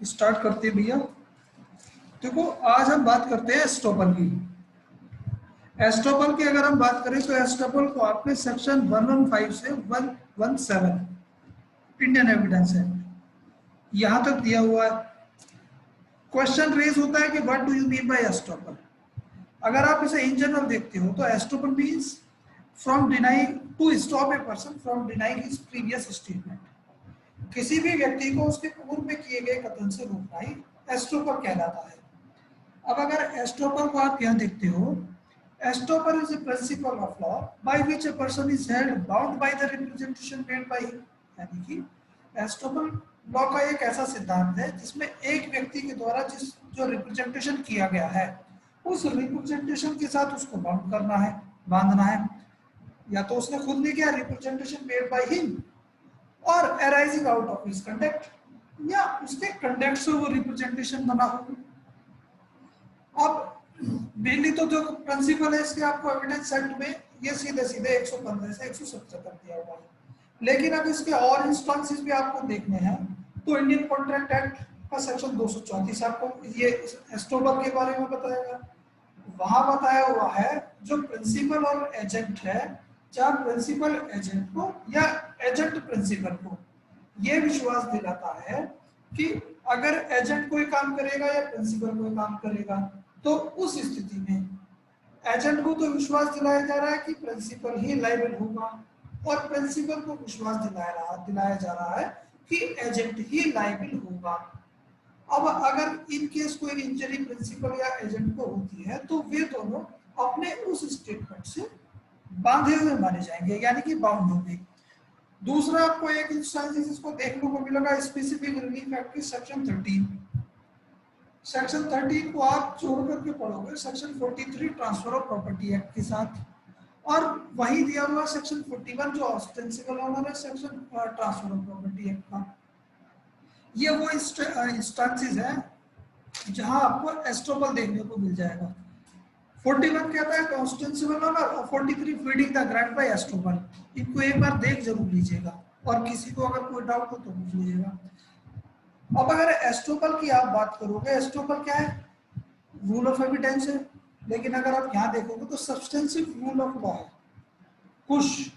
Start करते हैं भैया। देखो आज हम बात करते हैं एस्टोपल की। एस्टोपल की अगर हम बात करें तो एस्टोपल को आपने सेक्शन 115 से 117 इंडियन एविडेंस है यहां तक दिया हुआ है। क्वेश्चन रेज होता है कि what do you mean by estoppel. अगर आप इसे इन जनरल देखते हो तो estoppel means from denying to stop a person from denying his previous statement. किसी भी व्यक्ति को उसके पूर्व में किए गए कथन से रोकना ही एस्टोपल कहलाता है। अब अगर एस्टोपल को आप यहाँ देखते हो, estoppel is a principle of law by which a person is held bound by the representation made by him. यानी कि एस्टोपल लॉ का एक ऐसा सिद्धांत है जिसमें एक व्यक्ति के द्वारा जिस जो रिप्रेजेंटेशन किया गया है उस रिप्रेजेंटेशन के साथ उसको बाउंड करना है, बांधना है। या तो उसने खुद ने किया रिप्रेजेंटेशन मेड बाय हिम और arising out of his conduct, या उसके कंडक्ट से वो रिप्रेजेंटेशन बना हो। अब मेनली तो जो प्रिंसिपल है इसके आपको एविडेंस एक्ट में ये सीधे सीधे 115 से 177 दिया हुआ है, लेकिन अब इसके और इंस्टेंसेस भी आपको देखने हैं तो इंडियन कॉन्ट्रैक्ट एक्ट का सेक्शन 234 आपको ये एस्टोपल के बारे में बताएगा। वहां बताया हुआ है जो प्रिंसिपल और एजेंट है, चाहे प्रिंसिपल एजेंट को या एजेंट प्रिंसिपल को ये विश्वास दिलाता है कि अगर एजेंट कोई काम करेगा या प्रिंसिपल कोई काम करेगा तो उस स्थिति में एजेंट को तो विश्वास दिलाया जा रहा है कि प्रिंसिपल ही लायबल होगा और प्रिंसिपल को विश्वास दिलाया जा रहा है कि एजेंट ही लायबल होगा। अब अगर इन केस कोई इंजरी प्रिंसिपल या एजेंट को होती है तो वे दोनों अपने उस स्टेटमेंट से बांधे हुए माने जाएंगे, यानी कि बाउंड होंगे। दूसरा आपको एक इंस्टेंस इसको देखने को मिलेगा स्पेसिफिक रिलीफ एक्ट की सेक्शन 13। सेक्शन 13 को आप जोड़ करके पढ़ोगे section 43 transfer of property act के साथ, और वही दिया हुआ सेक्शन 41 जो ऑस्टेंसिबल ऑनर है section transfer of property act का। ये वो इंस्टेंसेस है जहां आपको एस्टोपल देखने को मिल जाएगा। 41 कहता है ऑस्टेंसिबल ऑनर और 43 feeding the grant by estoppel. इनको एक बार देख जरूर लीजिएगा और किसी को अगर कोई डाउट हो तो पूछ लीजिएगा। अब अगर एस्टोपल की आप बात करोगे, एस्टोपल क्या है? रूल ऑफ एविडेंस है, लेकिन अगर आप यहाँ देखोगे तो सब्सटेंसिव रूल ऑफ लॉ है। कुछ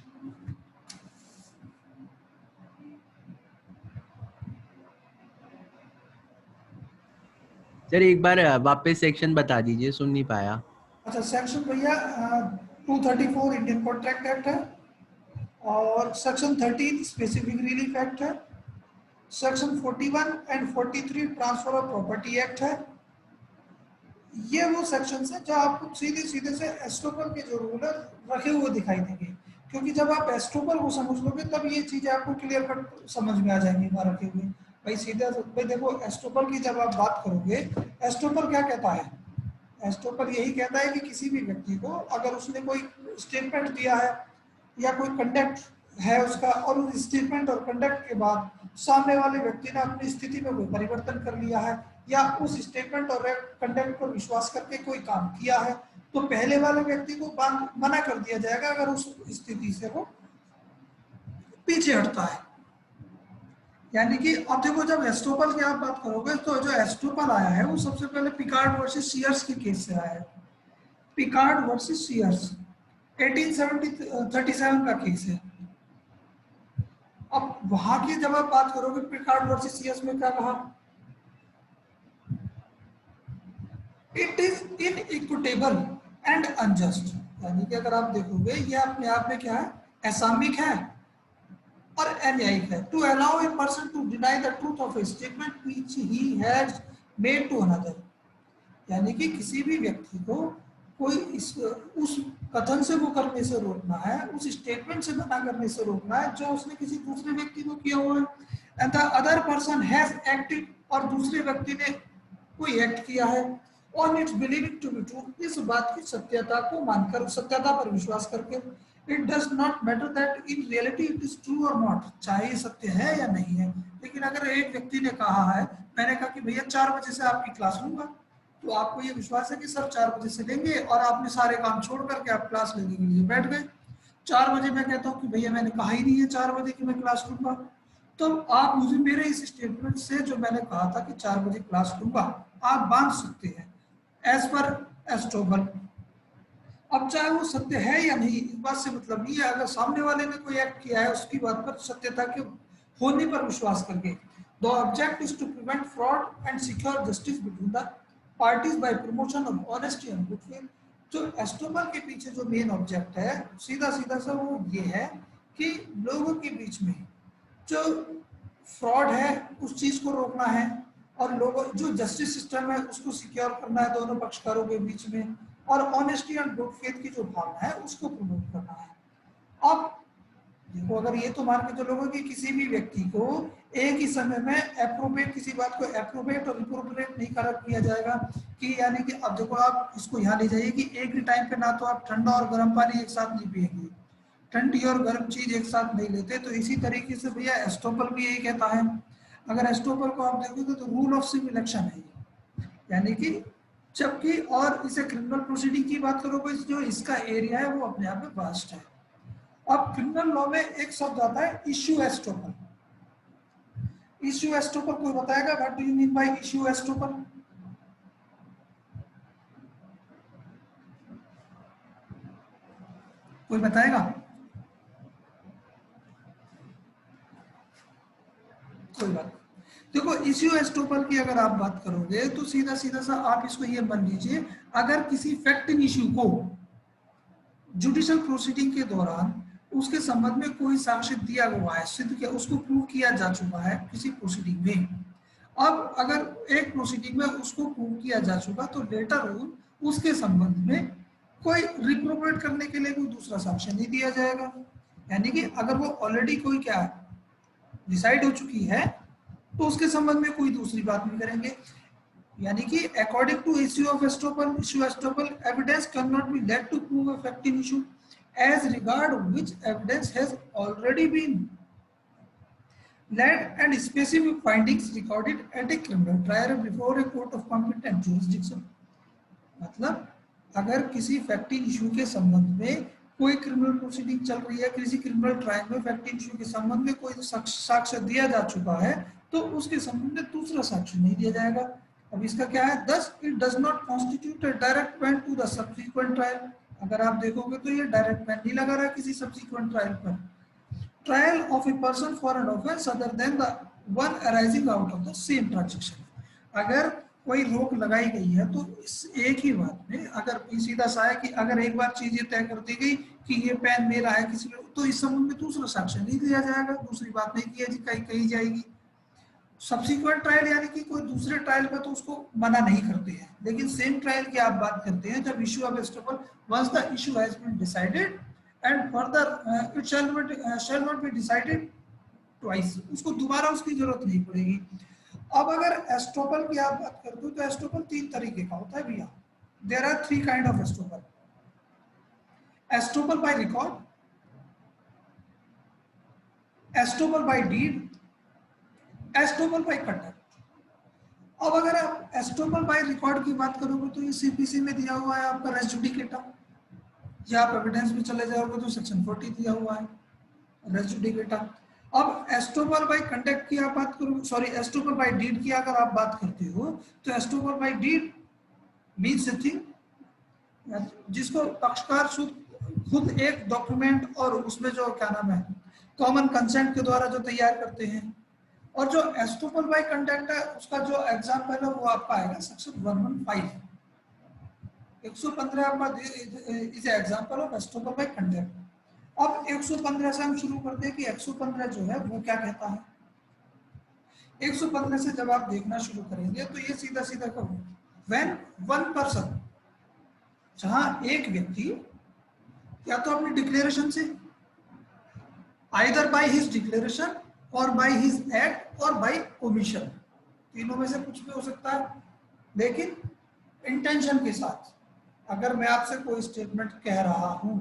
सर एक बार वापस सेक्शन बता दीजिए, सुन नहीं पाया। अच्छा, सेक्शन भैया 234 इंडियन कॉन्ट्रैक्ट एक्ट है और सेक्शन 13 स्पेसिफिक रिलीफ एक्ट है, section 41 and 43 transfer of property act है। ये वो सेक्शन है जो आपको सीधे सीधे से एस्टोपल के जो रूल रखे हुए दिखाई देंगे, क्योंकि जब आप एस्टोपल को समझ लोगे तब ये चीजें आपको क्लियर कट समझ में आ जाएंगी वहां रखे हुए। भाई सीधा भाई देखो एस्टोपल की जब आप बात करोगे, एस्टोपल क्या कहता है? एस्टोपल यही कहता है कि किसी भी व्यक्ति को अगर उसने कोई स्टेटमेंट दिया है या कोई कंडक्ट है उसका, और उस स्टेटमेंट और कंडक्ट के बाद सामने वाले व्यक्ति ने अपनी स्थिति में कोई परिवर्तन कर लिया है या उस स्टेटमेंट और कंडक्ट पर विश्वास करके कोई काम किया है, तो पहले वाले व्यक्ति को मना कर दिया जाएगा अगर उस स्थिति से वो पीछे हटता है। यानी कि अब देखो जब एस्टोपल की आप बात करोगे तो जो एस्टोपल आया है वो सबसे पहले पिकार्ड वर्सेस सीयर्स के केस से आया है। पिकार्ड वर्सेस सीयर्स 1837 का केस है। अब वहां की जब आप बात करोगे पिकार्ड वर्सेस सीयर्स में क्या कहा? It is inequitable and unjust. यानी कि अगर आप देखोगे ये अपने आप में क्या है? असामयिक है और अन्यायिक है। To allow a person to deny the truth of a statement which he has made to another. यानी कि किसी भी व्यक्ति को कोई उस कथन से वो करने से रोकना है, उस स्टेटमेंट से मना करने से रोकना है जो उसने किसी दूसरे व्यक्ति को किया हुआ है। And the other person has acted, और दूसरे व्यक्ति ने कोई एक्ट किया है on its believing to be true, इस बात की सत्यता को मानकर, सत्यता पर विश्वास करके। It does not matter that in reality it is true और नॉट, चाहे ये सत्य है या नहीं है। लेकिन अगर एक व्यक्ति ने कहा है, मैंने कहा कि भैया 4 बजे से आपकी क्लास लूंगा, तो आपको ये विश्वास है कि सर 4 बजे से लेंगे, और आपने सारे काम छोड़ करके आप क्लास लेने के लिए बैठ गए। 4 बजे मैं कहता हूँ कि भैया मैंने कहा ही नहीं है 4 बजे की मैं क्लास लूंगा, तो आप मुझे मेरे इस स्टेटमेंट से जो मैंने कहा था कि 4 बजे क्लास लूंगा, आप बांध सकते हैं एज पर एस्ट्रोबल। अब चाहे वो सत्य है या नहीं, इस बात से मतलब नहीं है। अगर सामने वाले ने कोई एक्ट किया है, उसकी बात पर सत्यता के होने पर विश्वास करके। The object is to prevent fraud and secure justice between the parties by promotion of honesty and good faith. जो एस्ट्रोबल के पीछे जो मेन ऑब्जेक्ट है, सीधा सीधा सा वो ये है कि लोगों के बीच में जो फ्रॉड है उस चीज को रोकना है, और लोगों जो जस्टिस सिस्टम है उसको सिक्योर करना है दोनों पक्षकारों के बीच में, और ऑनेस्टी एंड गुड फेथ की जो भावना है उसको प्रमोट करना है। अब देखो, अगर ये तो मान के चलोगे कि किसी भी व्यक्ति को एक ही समय में एप्रोप्रिएट, किसी बात को एप्रोप्रिएट और इप्रोप्रिएट नहीं कर किया जाएगा, कि यानी कि अब देखो आप इसको यहाँ ले जाइए कि एक ही टाइम पे ना तो आप ठंडा और गर्म पानी एक साथ नहीं पिएंगे, ठंडी और गर्म चीज एक साथ नहीं लेते। तो इसी तरीके से भैया एस्टोपल भी यही कहता है। अगर एस्टोपल को आप देखोगे तो रूल ऑफ सिविल एक्शन है, यानी कि जबकि, और इसे क्रिमिनल प्रोसीडिंग की बात करोगे, जो इसका एरिया है वो अपने आप में वास्ट है। अब क्रिमिनल लॉ में एक शब्द आता है इश्यू एस्टोपल। इश्यू एस्टोपल कोई बताएगा, what do you mean bye issue estoppel? कोई बताएगा? कोई बात। देखो, इश्यू एस्टोपल की अगर आप बात करोगे तो सीधा सीधा सा आप इसको ये मान लीजिए, अगर किसी फैक्टिंग इश्यू को जुडिशियल प्रोसीडिंग के दौरान उसके संबंध में कोई साक्ष्य दिया हुआ है, सिद्ध किया, उसको प्रूव किया जा चुका है किसी प्रोसीडिंग में। अब अगर एक प्रोसीडिंग में उसको प्रूव किया जा चुका, तो लेटर ऑन उसके संबंध में कोई रिप्रोवेट करने के लिए कोई दूसरा साक्ष्य नहीं दिया जाएगा। यानी कि अगर वो ऑलरेडी कोई क्या डिसाइड हो चुकी है, तो उसके संबंध में कोई दूसरी बात नहीं करेंगे। यानी कि according to issue of estoppel, issue estoppel evidence can not be led to prove a fact in issue as regard which evidence has already been led and specific findings recorded at a criminal trial before a court of competent jurisdiction। मतलब अगर किसी फैक्टिंग issue के संबंध में कोई criminal proceeding चल रही है, किसी क्रिमिनल ट्रायल में फैक्टिंग इश्यू के संबंध में कोई साक्ष्य दिया जा चुका है, तो उसके संबंध में दूसरा साक्ष्य नहीं दिया जाएगा। अब इसका क्या है, thus it does not constitute a direct ban to the subsequent trial। अगर आप देखोगे तो ये डायरेक्ट बैन नहीं लगा रहा किसी सब्सिक्वेंट ट्रायल पर। Trial of a person for an offence other than the one arising out of the same transaction. अगर कोई रोक लगाई गई है तो इस एक ही बात में अगर सीधा सा है कि अगर एक बार चीज ये तय कर दी गई कि ये पेन मेरा है किसी, तो इस संबंध में दूसरा साक्ष्य नहीं दिया जाएगा, दूसरी बात नहीं कही जाएगी। सब्सिक्वेंट ट्रायल यानी कि कोई दूसरे ट्रायल पर तो उसको मना नहीं करते हैं, लेकिन सेम ट्रायल की आप बात करते हैं जब issue of estoppel once the issue has been decided and further it shall not be decided twice, उसको दोबारा उसकी जरूरत नहीं पड़ेगी। अब अगर एस्टोपल की आप बात करते हो तो एस्टोपल 3 तरीके का होता है भैया। There are 3 kind of estoppel. Estoppel by record, estoppel by deed, estoppel by conduct. अब अगर आप एस्टोपल बाय रिकॉर्ड की बात करोगे तो ये सीपीसी में दिया हुआ है आपका रेस जुडिकेटा, या आप एविडेंस में चले जाओगे तो सेक्शन 40 दिया हुआ है रेस जुडिकेटा। अब एस्टोपल बाय कंडक्ट की आप बात करोगे, सॉरी एस्टोपल बाय डीड की अगर आप बात करते हो तो estoppel by deed means a thing जिसको पक्षकार खुद एक डॉक्यूमेंट और उसमें जो क्या नाम है कॉमन कंसेंट के द्वारा जो तैयार करते हैं। और जो एस्टोपल बाय कंडक्ट है उसका जो एग्जाम्पल है वो आपका आएगा सेक्शन 115 115 आपका is example of estoppel by conduct. अब 115 से हम शुरू करते हैं कि 115 जो है वो क्या कहता है। 115 से जब आप देखना शुरू करेंगे तो ये सीधा सीधा कहो व्हेन वन पर्सन, जहां एक व्यक्ति या तो अपनी डिक्लेरेशन से, आइदर बाय हिज डिक्लेरेशन और बाय हिज एक्ट और बाय ओमिशन, तीनों में से कुछ भी हो सकता है, लेकिन इंटेंशन के साथ। अगर मैं आपसे कोई स्टेटमेंट कह रहा हूं,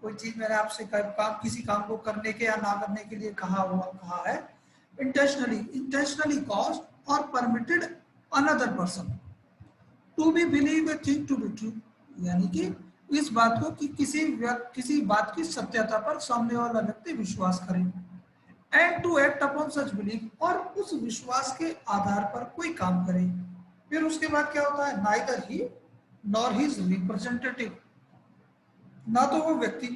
कोई चीज मैंने आपसे किसी काम को करने के या ना करने के लिए कहा है, इंटेंशनली कॉज्ड और permitted another person to be believe a thing to be true, यानी कि इस बात को कि किसी बात की सत्यता पर सामने वाला व्यक्ति विश्वास करे। And to act upon such belief, और उस विश्वास के आधार पर कोई काम करे। फिर उसके बाद क्या होता है, नाइदर ही नॉर हिज रिप्रेजेंटेटिव, ना तो वो व्यक्ति,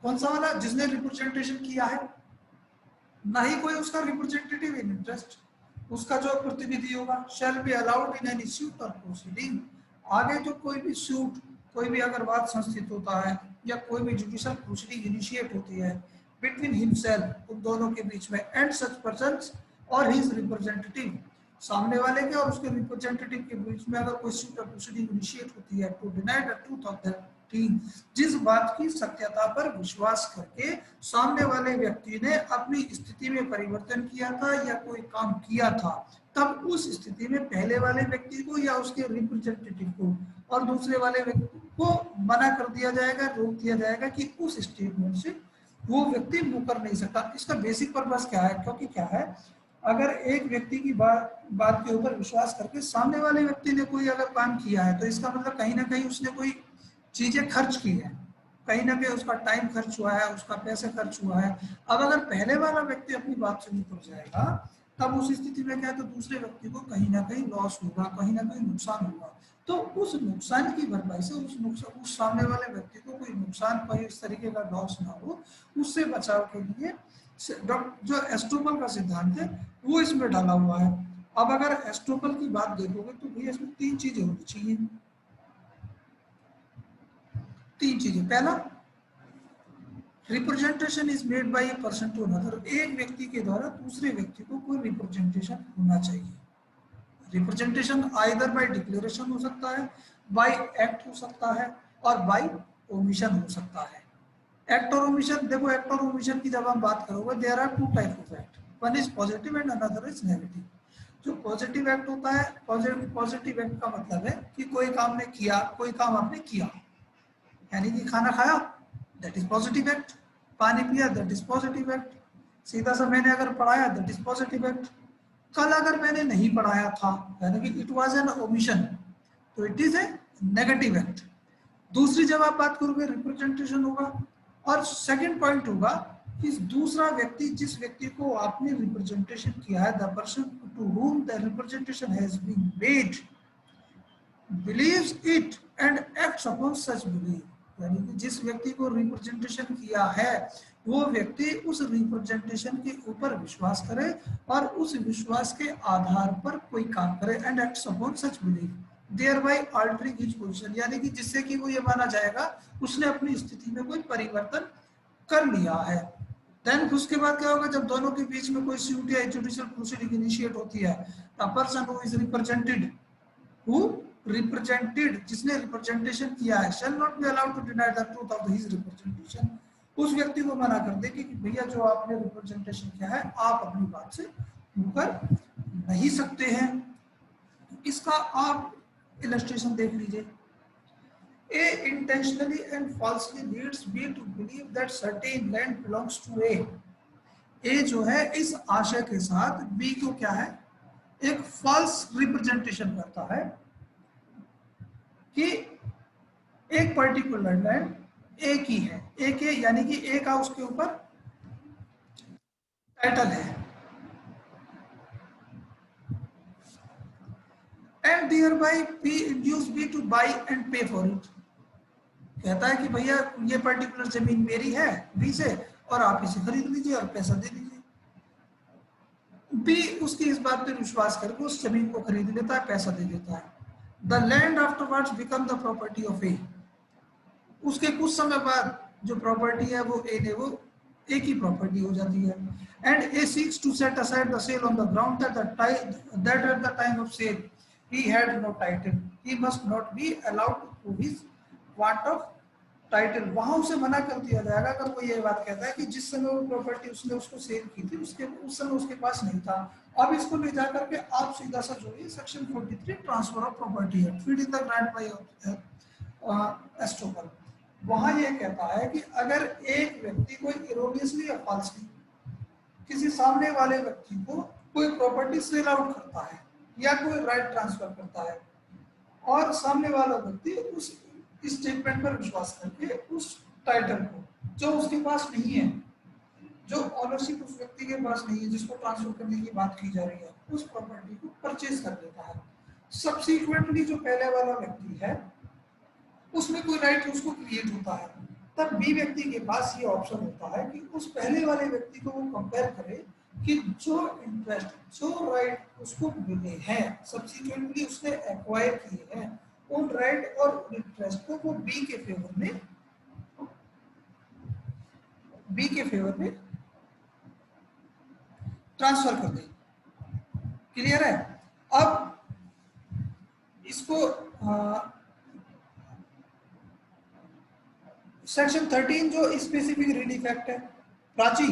कौन सा वाला, जिसने रिप्रेजेंटेशन किया है, ना ही कोई उसका रिप्रेजेंटेटिव इन इंटरेस्ट, उसका जो प्रतिनिधि होगा, shall be allowed in any suit और प्रोसीडिंग, आगे जो कोई भी सूट, कोई भी अगर वाद संस्थित होता है या कोई भी जुडिशियल प्रोसीडिंग इनिशिएट होती है बिटवीन हिमसेल्फ, उन दोनों के बीच में, एंड सच पर्सन्स और हिज रिप्रेजेंटेटिव, सामने वाले के और उसके रिप्रेजेंटेटिव के बीच में अगर कोई सूट और प्रोसीडिंग इनिशिएट होती है, to deny the truth of that thing, जिस बात की सत्यता पर विश्वास करके सामने वाले व्यक्ति ने अपनी स्थिति में परिवर्तन किया था या कोई काम किया था, तब उस स्थिति में पहले वाले व्यक्ति को या उसके रिप्रेजेंटेटिव को और दूसरे वाले व्यक्ति को मना कर दिया जाएगा, रोक दिया जाएगा कि उस स्टेटमेंट से वो व्यक्ति मुकर नहीं सकता। इसका बेसिक पर्पस क्या है, क्योंकि क्या है, अगर एक व्यक्ति की बात के ऊपर विश्वास करके सामने वाले व्यक्ति ने कोई अगर काम किया है, तो इसका मतलब कहीं ना कहीं उसने कोई चीजें खर्च की है, कहीं ना कहीं उसका टाइम खर्च हुआ है, उसका पैसे खर्च हुआ है। अब अगर पहले वाला व्यक्ति अपनी बात से मुकर जाएगा, तब उस स्थिति में क्या है, तो दूसरे व्यक्ति को कहीं ना कहीं लॉस होगा, कहीं ना कहीं नुकसान होगा। तो उस नुकसान की भरपाई से उस सामने वाले व्यक्ति को कोई नुकसान, कोई इस तरीके का लॉस ना हो, उससे बचाव के लिए जो एस्टोपल का सिद्धांत है वो इसमें डाला हुआ है। अब अगर एस्टोपल की बात देखोगे तो भैया इसमें तीन चीजें होनी चाहिए, तीन चीजें। पहला, representation is made by a person to another, एक व्यक्ति के द्वारा दूसरे व्यक्ति को कोई रिप्रेजेंटेशन होना चाहिए। रिप्रेजेंटेशन आइदर बाय डिक्लेरेशन हो सकता है, बाय एक्ट हो सकता है, और बाय ओमिशन हो सकता है। एक्ट और ओमिशन, देखो एक्ट और ओमिशन की जब हम बात करोगे, there are two type of act, one is positive and another is negative. जो पॉजिटिव एक्ट होता है, पॉजिटिव एक्ट का मतलब है कि कोई काम ने किया, कोई काम आपने किया, यानी कि खाना खाया, दैट इज पॉजिटिव एक्ट, पानी पिया, दैट इज पॉजिटिव एक्ट, सीधा सा मैंने अगर पढ़ाया, दैट इज पॉजिटिव एक्ट। कल अगर मैंने नहीं पढ़ाया था, यानी कि इट वाज एन ओमिशन, तो it is A negative act. दूसरी जब आप बात करोगे, रिप्रेजेंटेशन होगा, और सेकंड पॉइंट होगा कि दूसरा व्यक्ति, जिस व्यक्ति को आपने रिप्रेजेंटेशन किया है, the person to whom the representation has been made believes it and acts upon such belief, यानी कि जिस व्यक्ति को रिप्रेजेंटेशन किया है वो व्यक्ति उस रिप्रेजेंटेशन के ऊपर विश्वास करे और उस विश्वास के आधार पर कोई काम करे, and acts upon such belief thereby altering his position, यानी कि जिससे कि वो ये माना जाएगा उसने अपनी स्थिति में कोई परिवर्तन कर लिया है। देन उसके बाद क्या होगा, जब दोनों के बीच में कोई सूट या जुडिशियल प्रोसीडिंग इनिशिएट होती है, the person who is represented, जिसने रिप्रेजेंटेशन किया है, shall not be allowed to deny the truth of his representation, उस व्यक्ति को मना कर दे कि भैया जो आपने रिप्रेजेंटेशन किया है आप अपनी बात से मुकर नहीं सकते हैं। इसका आप इलस्ट्रेशन देख लीजिए। A intentionally and falsely leads B to believe that certain land belongs to A. A जो है इस आशय के साथ B को क्या है, एक फॉल्स रिप्रेजेंटेशन करता है कि एक पर्टिकुलर लैंड A की है, A के, यानी कि A का उसके ऊपर टाइटल है, and thereby B induce B to buy and pay for it. कहता है कि भैया ये पर्टिकुलर जमीन मेरी है बी से, और आप इसे खरीद लीजिए और पैसा दे दीजिए। बी उसकी इस बात पर विश्वास करके उस जमीन को खरीद लेता है, पैसा दे देता है। The land afterwards become the property of A, उसके कुछ समय बाद जो प्रॉपर्टी है वो ए ने, वो ए की प्रॉपर्टी हो जाती है। And A seeks to set aside the sale on the ground that at the time of sale he had no title, he must not be allowed to prove his want of title, वहां उसे मना कर दिया जाएगा अगर वो ये बात कहता है कि जिस समय वो प्रॉपर्टी उसने उसको सेल की थी उस समय उसके पास नहीं था। अब इसको ले जाकर के आप सीधा सा जो है सेक्शन 43 ट्रांसफर ऑफ प्रॉपर्टी है, feed in the grant by estoppel, वहां ये कहता है कि अगर एक व्यक्ति कोई इरोनियसली या फॉल्सली किसी सामने वाले व्यक्ति को कोई प्रॉपर्टी सेल आउट करता है या कोई राइट ट्रांसफर करता है और सामने वाला व्यक्ति उस स्टेटमेंट पर विश्वास करके उस टाइटल को जो उसके पास नहीं है जो ऑनरशिप उस व्यक्ति के पास नहीं है जिसको ट्रांसफर करने की बात की जा रही है, उस प्रॉपर्टी को परचेज कर लेता है। सब्सिक्वेंटली जो पहले वाला व्यक्ति है उसमें कोई राइट उसको क्रिएट होता है, तब बी व्यक्ति के पास ये ऑप्शन होता है कि उस पहले वाले व्यक्ति को वो कंपेयर करे कि जो इंटरेस्ट जो राइट उसको मिले हैं सब्सिक्वेंटली उसने एक्वायर किए हैं, उन राइट और इंटरेस्ट को वो बी के फेवर में ट्रांसफर कर दे। क्लियर है? अब इसको सेक्शन 13 जो स्पेसिफिक रिलीफ एक्ट है, प्राची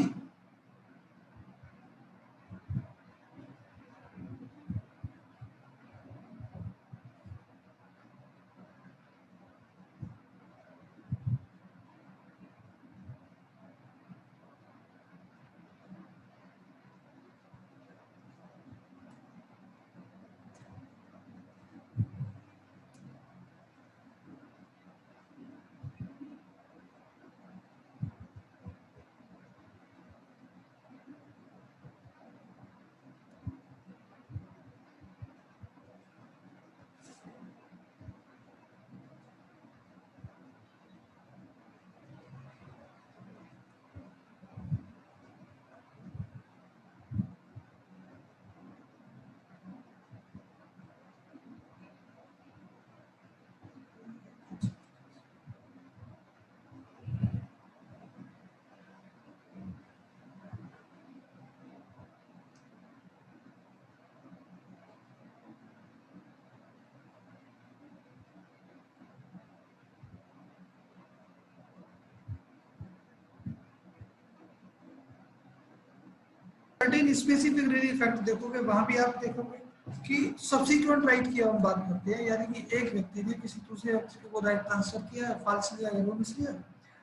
स्पेसिफिक रिलीफ एक्ट देखोगे वहां भी आप देखोगे कि सब्सिक्वेंट राइट की हम बात करते हैं, यानी कि एक व्यक्ति ने किसी दूसरे व्यक्ति को राइट ट्रांसफर किया है, फॉल्स लिया एरोनियस लिया,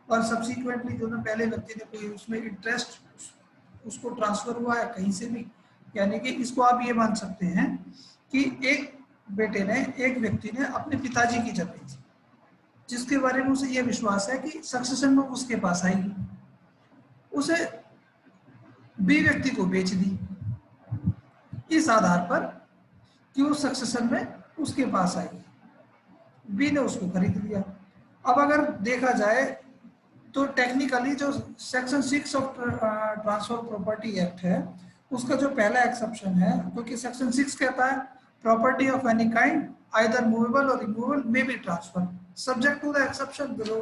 और सब्सिक्वेंटली जो ना पहले व्यक्ति ने कोई उसमें इंटरेस्ट उसको ट्रांसफर हुआ है कहीं से भी, यानी कि इसको आप ये मान सकते हैं कि एक बेटे ने एक व्यक्ति ने अपने पिताजी की जमीन जिसके बारे में उसे यह विश्वास है कि सक्सेशन में उसके पास आएगी, उसे बी व्यक्ति को बेच दी इस आधार पर कि वो सक्सेशन में उसके पास आएगी, बी ने उसको खरीद लिया। अब अगर देखा जाए तो टेक्निकली जो section 6 of transfer property act है उसका जो पहला एक्सेप्शन है, क्योंकि सेक्शन 6 कहता है property of any kind either movable और removable may be transfer subject to the exception below.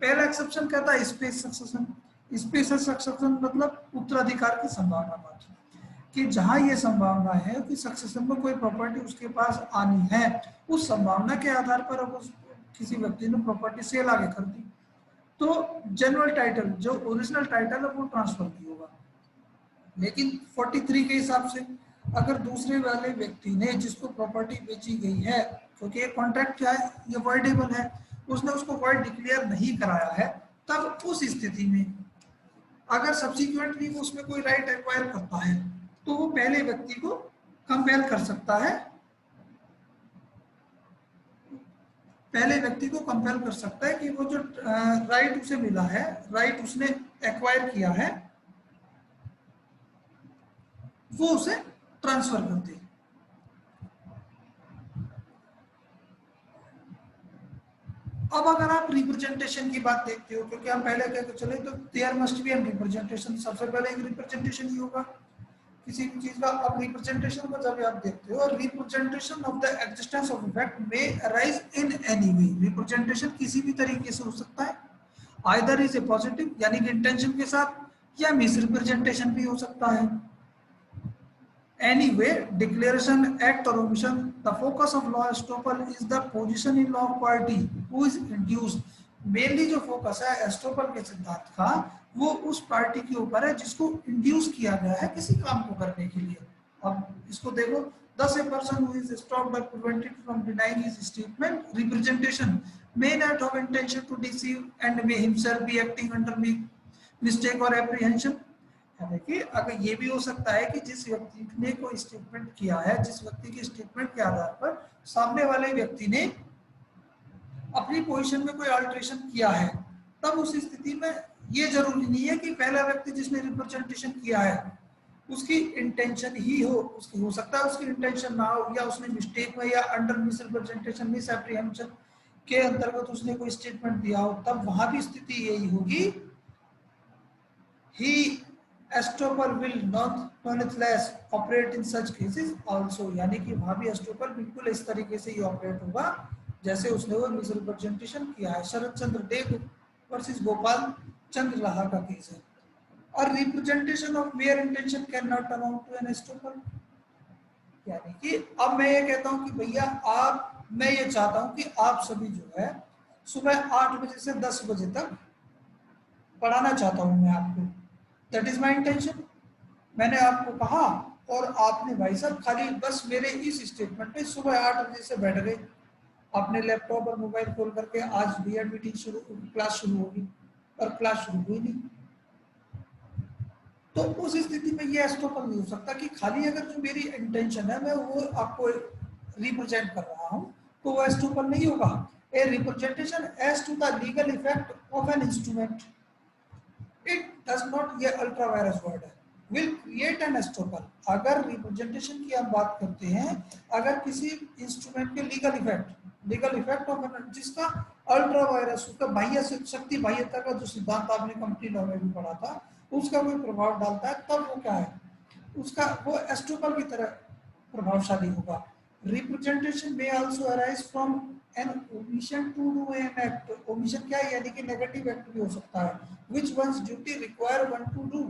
पहला एक्सेप्शन कहता है स्पेस सक्सेशन, स्पेशल सक्सेशन मतलब उत्तराधिकार की संभावना मात्र, कि जहां ये संभावना है कि सक्सेशन में कोई प्रॉपर्टी उसके पास आनी है, उस संभावना के आधार पर अब उस किसी व्यक्ति ने प्रॉपर्टी सेल आगे कर दी तो जनरल टाइटल जो ओरिजिनल टाइटल है वो ट्रांसफर की होगा। लेकिन 43 के हिसाब से अगर दूसरे वाले व्यक्ति ने जिसको प्रॉपर्टी बेची गई है, क्योंकि ये कॉन्ट्रैक्ट क्या है, ये वर्डेबल है, उसने उसको वर्ड डिक्लेयर नहीं कराया है, तब उस स्थिति में अगर सब्सिक्वेंटली वो उसमें कोई राइट एक्वायर करता है तो वो पहले व्यक्ति को कंपेल कर सकता है, पहले व्यक्ति को कंपेल कर सकता है कि वो जो राइट उसे मिला है, राइट उसने एक्वायर किया है, वो उसे ट्रांसफर कर दे। अब अगर आप रिप्रेजेंटेशन की बात देखते हो, क्योंकि हम पहले कहते चले तो there must be an representation, सबसे पहले एक रिप्रेजेंटेशन ही होगा किसी भी चीज का। अब रिप्रेजेंटेशन को जब आप देखते हो, representation of the existence of effect may arise in any way, representation किसी भी तरीके से हो सकता है, आइदर इज ए पॉजिटिव यानी कि इंटेंशन के साथ, या मिस रिप्रेजेंटेशन भी हो सकता है। Anyway, declaration, act or omission, the focus of law estoppel is the position in law of party who is induced. Mainly जो फोकस है एस्टोपल के सिद्धांत का वो उस पार्टी के ऊपर है जिसको इंड्यूस किया गया है किसी काम को करने के लिए। अब इसको देखो, thus a person who is stopped or prevented from denying his statement representation may not have intention to deceive and may himself be acting under mistake or apprehension। देखिए अगर ये भी हो सकता है कि जिस व्यक्ति ने कोई स्टेटमेंट किया है, जिस व्यक्ति के स्टेटमेंट के आधार पर सामने वाले व्यक्ति ने अपनी पोजीशन में कोई अल्टरेशन किया है, तब उस स्थिति में ये जरूरी नहीं है कि पहला व्यक्ति जिसने रिप्रेजेंटेशन किया है उसकी इंटेंशन ही हो, उसकी हो सकता है उसकी इंटेंशन ना हो, या उसने मिस्टेक में या under miss representation miss apprehension के अंतर्गत उसने कोई स्टेटमेंट दिया हो, तब वहां भी स्थिति यही होगी, ही estoppel will nonetheless operate in such cases also, यानी कि वहां भी एस्टोपर बिल्कुल इस तरीके से ही ऑपरेट होगा जैसे उसने वो मिस रिप्रेजेंटेशन किया है। शरद चंद्र डे वर्सेस गोपाल चंद्र लाहा का केस है। और representation of mere intention can not amount to an estoppel, यानी कि अब मैं ये कहता हूं कि भैया आप, मैं ये चाहता हूं कि आप सभी जो है सुबह 8 बजे से 10 बजे तक पढ़ाना चाहता हूं मैं आपको, दैट इज माय इंटेंशन। मैंने आपको कहा और आपने भाई साहब खाली बस मेरे इस स्टेटमेंट पे सुबह 8 बजे से बैठ गए, आपने लैपटॉप और मोबाइल खोल करके आज बीएड मीटिंग शुरू, क्लास शुरू होगी, और क्लास शुरू हुई नहीं। तो उस स्थिति में ये एस्टोपर नहीं हो सकता कि खाली अगर जो मेरी इंटेंशन है मैं वो आपको रिप्रेजेंट कर रहा हूं तो वो एस्टोपर नहीं होगा। A representation as to the legal effect of an instrument, it does not, ये अल्ट्रा वायरस वर्ड है, विल क्रिएट एन एस्टोपर। अगर रिप्रेजेंटेशन की हम बात करते हैं, अगर किसी इंस्ट्रूमेंट के लीगल इफेक्ट ऑफ एन, जिसका अल्ट्रा वायरस, उसका बाह्य शक्ति बाह्यता का जो सिद्धांत आपने कंप्लीट लॉ में भी पढ़ा था, उसका कोई प्रभाव डालता है, तब वो क्या है, उसका वो एस्टोपर की तरह प्रभावशाली होगा। रिप्रेजेंटेशन में also arise from an omission to do an act, omission क्या है, यानी कि नेगेटिव एक्ट भी हो सकता है, which one's duty require one to do,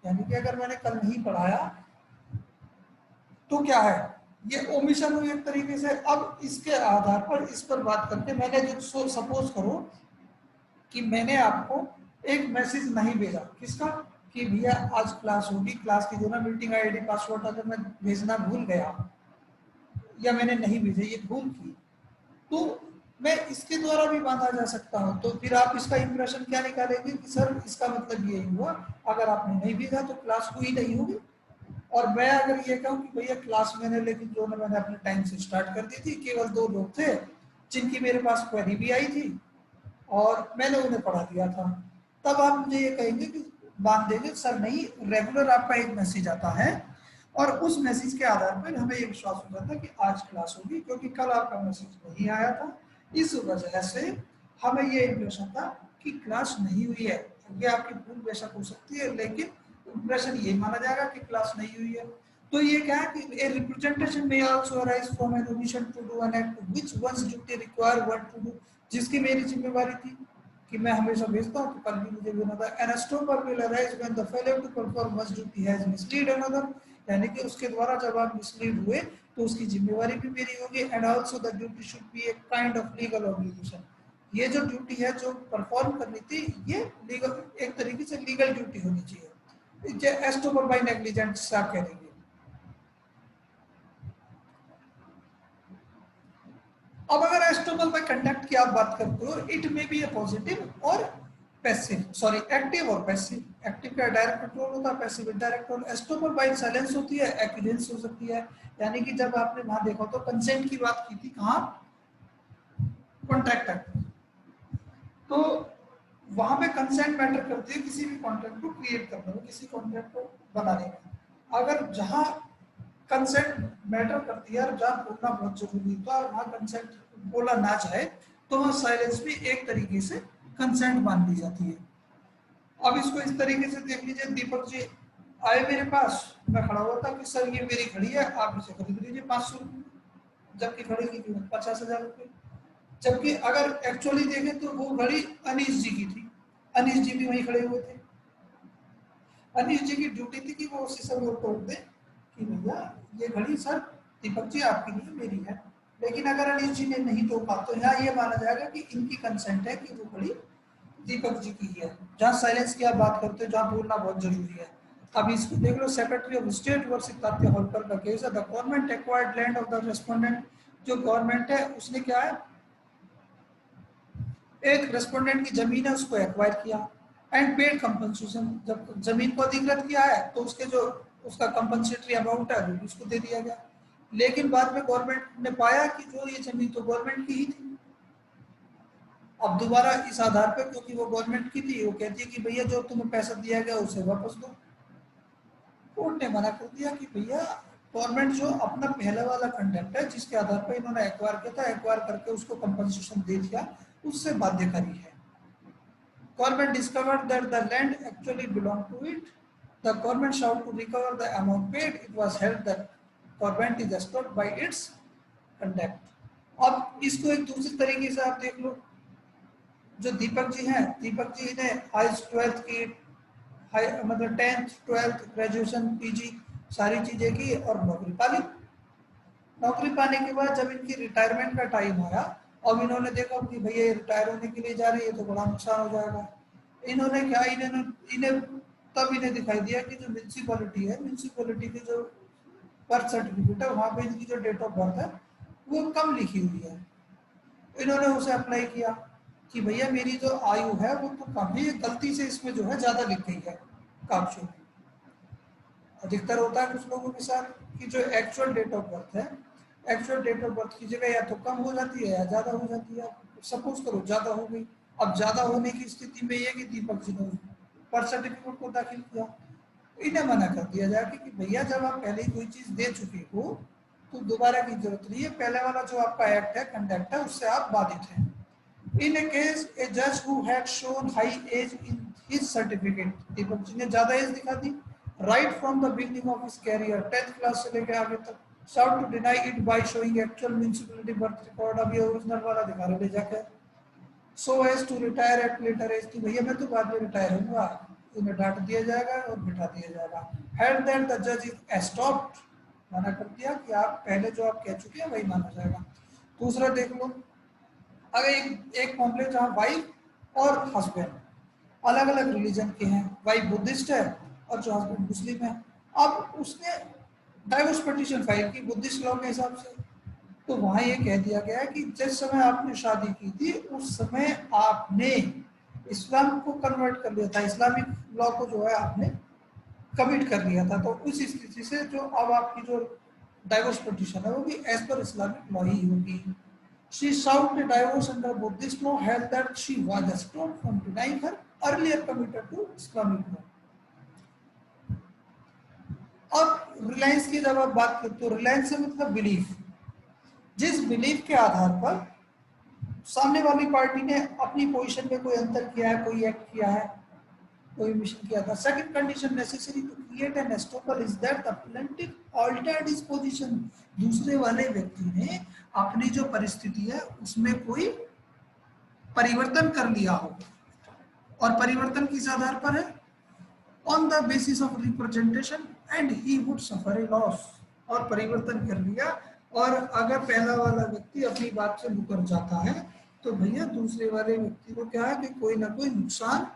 यानी कि अगर मैंने कल नहीं पढ़ाया तो क्या है, ये ओमिशन हुई एक तरीके से। अब इसके आधार पर, इस पर बात करके, मैंने जो सपोज करो कि मैंने आपको एक मैसेज नहीं भेजा, किसका, कि भैया आज क्लास होगी, क्लास की जो ना मीटिंग आईडी पासवर्ड अगर मैं भेजना भूल गया या मैंने नहीं भेजे, ये भूल की, तो मैं इसके द्वारा भी बांधा जा सकता हूं। तो फिर आप इसका इंप्रेशन क्या निकालेंगे कि सर इसका मतलब यही हुआ, अगर आपने नहीं भेजा तो क्लास हुई नहीं होगी। और मैं अगर ये कहूँ कि भैया क्लास मैंने, लेकिन जो मैंने अपने टाइम से स्टार्ट कर दी थी, केवल 2 लोग थे जिनकी मेरे पास क्वेरी भी आई थी और मैंने उन्हें पढ़ा दिया था, तब आप मुझे ये कहेंगे कि बांध देंगे सर नहीं, रेगुलर आपका एक मैसेज आता है और उस मैसेज के आधार पर हमें ये विश्वास हो जाता है कि आज क्लास होगी, क्योंकि कल आपका मैसेज नहीं आया था, इस वजह से हमें ये इंप्रेशन था कि क्लास नहीं हुई है। ये आपकी भूल बेशक हो सकती है, लेकिन इंप्रेशन ये माना जाएगा कि क्लास नहीं हुई है। तो ये क्या है कि ए रिप्रेजेंटेशन में also arise from an omission to do an act which one's duty require one to do, जिसकी मेरी जिम्मेवारी थी कि मैं हमेशा भेजता हूं, तो कल भी मुझे भेजना था। An estoppel will arise when the failure to perform must duty has mislead another, यानी कि उसके द्वारा जब आप मिसलीड हुए तो उसकी जिम्मेवारी भी मेरी होगी। And also the duty should be a kind of legal obligation, ये जो ड्यूटी है जो परफॉर्म करनी थी, ये लीगल, एक तरीके से लीगल ड्यूटी होनी चाहिए, एस्टोपर बाय नेग्लिजेंस आप कह देंगे। अब अगर एस्टोपर बाय कंडक्ट की आप बात करते हो, it may be a positive और पैसिव, सॉरी एक्टिव और पैसिव। एक्टिव का डायरेक्ट कंट्रोल होता है, passive indirect control. Estoppel by silence होती है, एक्विडेंस हो सकती है, यानी कि जब आपने वहां देखा तो कंसेंट की बात की थी, कहां, कॉन्ट्रैक्ट एक्ट, तो वहां पे कंसेंट मैटर करती है किसी भी कॉन्ट्रैक्ट को क्रिएट करने में, किसी कॉन्ट्रैक्ट को बनाने में। अगर जहां कंसेंट मैटर करती है और जहां बोलना बहुत जरूरी है, तो वहां कंसेंट बोला ना जाए तो वहां साइलेंस भी एक तरीके से कंसेंट मान ली जाती है। अब इसको इस तरीके से देख लीजिए, दीपक जी आए मेरे पास, मैं खड़ा हुआ था कि सर ये मेरी घड़ी है, आप इसे खरीद लीजिए 500 रुपये, जबकि घड़ी की कीमत 50,000 रुपये। जबकि अगर एक्चुअली देखें तो वो घड़ी अनीश जी की थी, अनीश जी भी वहीं खड़े हुए थे, अनीश जी की ड्यूटी थी कि वो उसी समय वो टोक दे कि भैया ये घड़ी सर दीपक जी आपकी नहीं मेरी है। लेकिन अगर अनीश जी ने नहीं टोका तो यहाँ ये माना जाएगा कि इनकी कंसेंट है कि वो घड़ी दीपक जी की है। जहाँ साइलेंस की आप बात करते हो, जहाँ बोलना बहुत जरूरी है। अब इसको देख लो, secretary of state versus Tatya Holkar का केस है। The government acquired land of the respondent, जो गवर्नमेंट है उसने क्या है, एक रेस्पोंडेंट की जमीन है उसको एक्वायर किया, एंड पेड कंपनसेशन, जब जमीन को अधिकृत किया है तो उसके जो उसका कंपनसेटरी अमाउंट है वो उसको दे दिया गया। लेकिन बाद में गवर्नमेंट ने पाया कि जो ये जमीन तो गवर्नमेंट की ही थी, अब दोबारा इस आधार पर, क्योंकि वो गवर्नमेंट की थी, वो कहती है कि भैया जो तुम्हें पैसा दिया गया उसे वापस दो। कोर्ट ने मना कर दिया कि भैया गवर्नमेंट जो अपना पहले वाला कंटेंट है जिसके आधार पर इन्होंने एक्वायर किया था, एक्वायर करके उसको कंपनसेशन दे दिया, उससे बाध्यकारी है। Government discovered that the land actually belonged to it. The government sought to recover the amount paid. It was held that government is disturbed by its conduct. अब इसको एक दूसरी तरीके से आप देख लो, जो दीपक जी हैं, दीपक जी ने हाई 12th की, मतलब 10th 12th ग्रेजुएशन पीजी सारी चीजें की और नौकरी पा ली। नौकरी पाने के बाद जब इनकी रिटायरमेंट का टाइम आया, अब इन्होंने देखा कि भैया ये रिटायर होने के लिए जा रही है तो बड़ा नुकसान हो जाएगा। इन्होंने क्या, इन्हें तब इन्हें दिखाई दिया कि जो म्यूनसिपैलिटी है, म्यूनसिपैलिटी की जो बर्थ सर्टिफिकेट है वहाँ पे इनकी जो डेट ऑफ बर्थ है वो कम लिखी हुई है। इन्होंने उसे अप्लाई किया कि भैया मेरी जो आयु है वो तो कम है, गलती से इसमें जो है ज्यादा लिख गई है कागजों में। अधिकतर होता है कुछ लोगों के साथ कि जो एक्चुअल डेट ऑफ बर्थ है, एक्चुअल डेट ऑफ बर्थ की जगह या तो कम हो जाती है या ज्यादा हो जाती है। सपोज करो ज्यादा हो गई, अब ज्यादा होने की स्थिति में ये कि दीपक जी ने बर्थ सर्टिफिकेट को दाखिल किया, इन्हें मना कर दिया जाए कि भैया जब आप पहले ही कोई चीज दे चुके हो तो दोबारा की जरूरत नहीं है, पहले वाला जो आपका एक्ट है, कंडक्ट है, उससे आप बाधित हैं। In a case, a judge who had shown high age in his certificate, Deepak ji ने ज्यादा एज दिखा दी, right from the beginning of his career, 10th class से लेके आगे तक, sought to deny it by showing actual municipality birth record, अब ये original वाला दिखा रहे ले जाकर, so as to retire at later age, कि भैया मैं तो बाद में रिटायर होऊंगा, उन्हें डांट दिया जाएगा और बिठा दिया जाएगा। Held that the judge is stopped, मना कर दिया कि आप पहले जो आप कह चुके हैं वही माना जाएगा। दूसरा देख लो, अगर एक मामले जहाँ वाइफ और हस्बैंड अलग अलग रिलीजन के हैं, वाइफ बुद्धिस्ट है और जो हस्बैंड मुस्लिम है, अब उसने डाइवोर्स पिटीशन फाइल की बुद्धिस्ट लॉ के हिसाब से, तो वहां ये कह दिया गया है कि जिस समय आपने शादी की थी उस समय आपने इस्लाम को कन्वर्ट कर लिया था, इस्लामिक लॉ को जो है आपने कमिट कर लिया था, तो उस स्थिति से जो अब आपकी जो डाइवोर्स पिटीशन है वो भी एज पर इस्लामिक लॉ ही होगी। She sought a divorce under Buddhist law, held that she was stopped from denying her earlier committed to Islamic law. अब रिलायंस की जब आप बात करते हो, रिलायंस से मतलब बिलीफ, जिस बिलीफ के आधार पर सामने वाली पार्टी ने अपनी पोजीशन में कोई अंतर किया है, कोई एक्ट किया है, कोई मिशन किया था। Second condition necessary to create an estoppel is that the plaintiff altered his position, दूसरे वाले व्यक्ति ने अपनी जो परिस्थिति है उसमें कोई परिवर्तन कर लिया हो, और परिवर्तन किस आधार पर है, on the basis of representation and he would suffer A loss, और परिवर्तन कर लिया, और अगर पहला वाला व्यक्ति अपनी बात से मुकर जाता है तो भैया दूसरे वाले व्यक्ति को क्या है कि कोई ना कोई नुकसान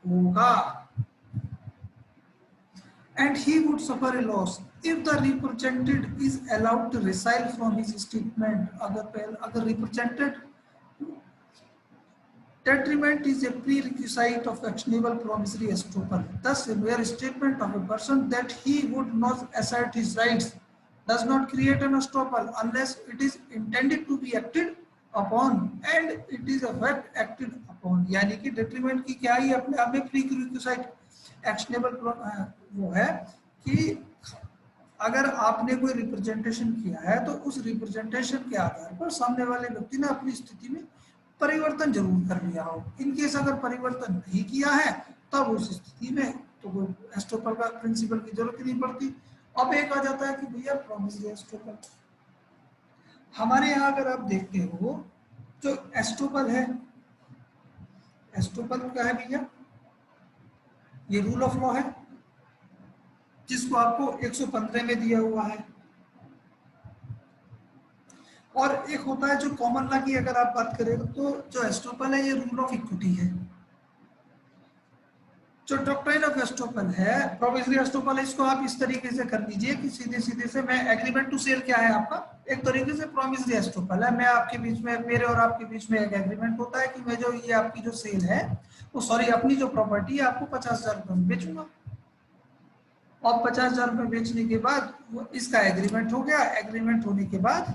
होगा, and he would suffer a loss if the represented is allowed to resile from his statement, अगर represented detriment is a prerequisite of actionable promissory estoppel, thus a mere statement of a person that he would not assert his rights does not create an estoppel unless it is intended to be acted upon and it is a fact acted upon, यानी कि detriment की क्या ही अपने आप में prerequisite actionable वो है कि अगर आपने कोई रिप्रेजेंटेशन किया है तो उस रिप्रेजेंटेशन के आधार पर सामने वाले व्यक्ति ने अपनी स्थिति में परिवर्तन जरूर कर लिया हो। इनकेस अगर परिवर्तन नहीं किया है तब उस स्थिति में तो कोई एस्टोपल का प्रिंसिपल की जरूरत नहीं पड़ती। अब एक आ जाता है कि भैया प्रॉमिसरी एस्टोपल, हमारे यहाँ अगर आप देखते हो जो एस्टोपल है, एस्टोपल क्या है भैया, ये रूल ऑफ लॉ है जिसको आपको 115 में दिया हुआ है, और एक होता है जो कॉमन लॉ की अगर आप बात करें तो जो एस्टोपल है ये रूल ऑफ इक्विटी है। जो डॉक्ट्राइन ऑफ एस्टोपल है, प्रोविजनरी एस्टोपल है, इसको आप इस तरीके से कर लीजिए कि सीधे सीधे से मैं एग्रीमेंट टू सेल क्या है आपका, एक तरीके से प्रोविजनरी एस्टोपल है, मैं आपके बीच में, मेरे और आपके बीच में एक एग्रीमेंट होता है कि मैं जो ये आपकी जो सेल है वो सॉरी अपनी जो प्रॉपर्टी है आपको 50,000 रुपए में बेचूंगा, और 50,000 रुपए बेचने के बाद वो इसका एग्रीमेंट हो गया। एग्रीमेंट होने के बाद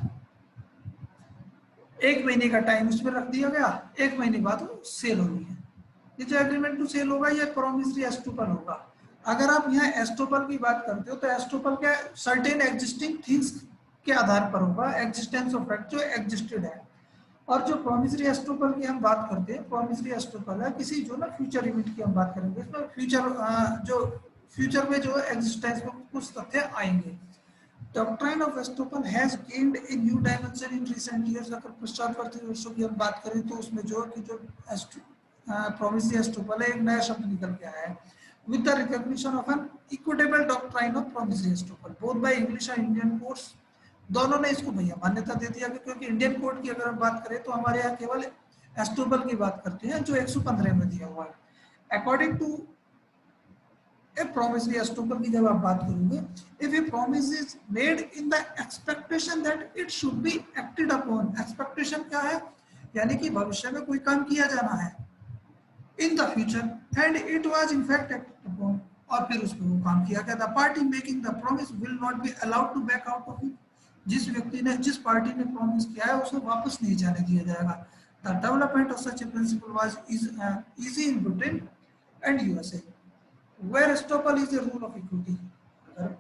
1 महीने का टाइम उसमें रख दिया गया, 1 महीने बाद वो सेल हो रही है। ये जो एग्रीमेंट टू सेल होगा ये प्रोमिसरी एस्टोपल होगा। अगर आप यहाँ एस्टोपल की बात करते हो तो एस्टोपल क्या सर्टेन एग्जिस्टिंग थिंग्स के आधार पर होगा, एग्जिस्टेंस ऑफ फैक्ट जो एग्जिस्टेड है। और जो प्रोमिसरी एस्टोपल की हम बात करते हैं, प्रोमिसरी एस्टोपल है किसी जो ना फ्यूचर इवेंट की हम बात करेंगे, इसमें फ्यूचर जो फ्यूचर में जो एग्जिस्टेंस में कुछ तथ्य आएंगे। Doctrine of estoppel has gained a new dimension in recent years. अगर पश्चातवर्ती वर्षों की हम बात करें तो उसमें जो कि जो प्रोमिसरी एस्टोपल है एक नया शब्द निकल के आया है, with the recognition of an equitable doctrine of promissory estoppel both by English and Indian courts। दोनों ने इसको भैया मान्यता दे दिया क्योंकि इंडियन कोर्ट की अगर हम बात करें तो हमारे यहाँ केवल एस्टोपल की बात करते हैं जो 115 में दिया हुआ है। According to a promissory estoppel की जब आप बात करोगे, if a promise is made in the expectation that it should be acted upon, expectation क्या है, यानी कि भविष्य में कोई काम किया जाना है in the future and it was in fact acted upon, और फिर उसमें वो काम किया गया, the party making the promise will not be allowed to back out of it। जिस व्यक्ति ने जिस पार्टी ने प्रॉमिस किया है उसे वापस नहीं जाने दिया जाएगा। The development of such a principle was easy in Britain and USA where estoppel is a rule of equity। अगर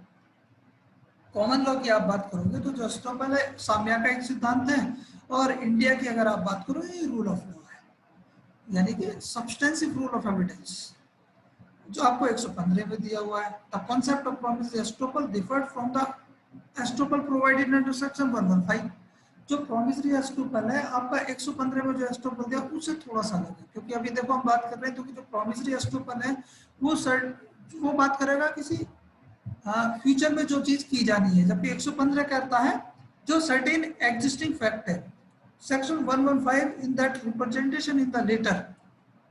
कॉमन लॉ की आप बात करोगे तो जो एस्टोपल है साम्या का एक सिद्धांत है, और इंडिया की अगर आप बात करो ये रूल ऑफ लॉ है, यानी कि सब्सटेंसिव रूल ऑफ एविडेंस जो आपको 115 में दिया हुआ है। The concept of promissory estoppel deferred from the estoppel provided under section 115। जो प्रोमिसरी एस्टोपल है आपका 115 में जो एस्टोपल दिया उससे थोड़ा सा अलग है, क्योंकि अभी देखो हम बात कर रहे हैं तो कि जो प्रोमिसरी एस्टोपल है वो बात करेगा किसी फ्यूचर में जो चीज की जानी है, जबकि 115 कहता है जो सर्टेन एग्जिस्टिंग फैक्ट है। Section 115 in that representation in the letter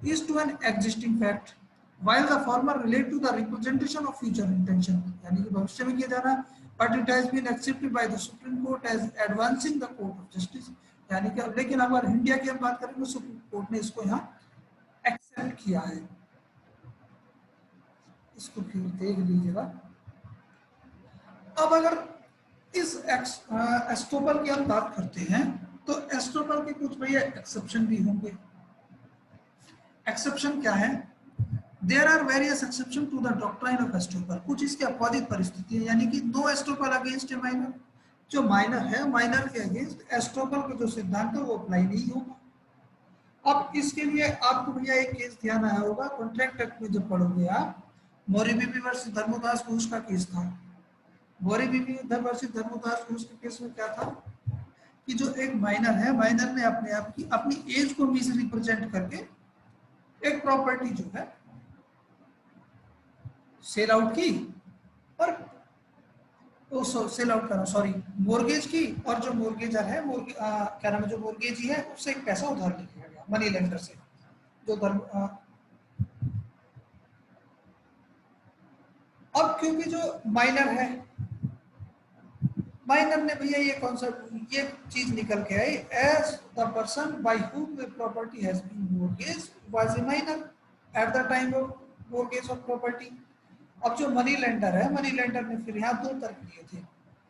is to an existing fact while the former relate to the representation of future intention, यानी कि भविष्य में किया जाना, but it has been accepted by the Supreme Court as advancing the court of justice। यानी कि लेकिन अगर इंडिया की हम बात करें तो सुप्रीम कोर्ट ने इसको यहाँ एक्सेप्ट किया है। इसको फिर देख लीजिएगा। अब अगर इस एस्टोपल की हम बात करते हैं तो एस्टोपल के कुछ भैया एक्सेप्शन भी होंगे। एक्सेप्शन क्या है? There are various exception to the doctrine of estoppel. कुछ इसके अपोजिट परिस्थिति है, यानी कि no estoppel against a minor. जो माइनर है, माइनर के अगेंस्ट एस्टोपल का जो सिद्धांत है वो अप्लाई नहीं होगा। अब इसके लिए आपको भैया एक केस ध्यान आया होगा, कॉन्ट्रैक्ट एक्ट में जब पढ़ोगे आप, मोरीबीबी वर्सेस धर्मदास घोष का केस था। मोरीबीबी वर्सेस धर्मदास घोष के केस में क्या था कि जो एक माइनर है, माइनर ने अपने आप की अपनी एज को मिस रिप्रेजेंट करके एक प्रॉपर्टी जो है सेल आउट की, और सेल आउट करा सॉरी मोर्गेज की, और जो मोर्गेजर है क्या नाम है जो मोर्गेजी है उससे एक पैसा उधार लिया गया मनी लेंडर से। जो अब क्योंकि जो माइनर है, माइनर ने भैया ये कॉन्सेप्ट ये चीज निकल के आई, as the person by whom the property has been mortgage was a minor at the time of mortgage of property. अब जो मनी लेंडर है, मनी लेंडर ने फिर यहाँ दो तर्क दिए थे।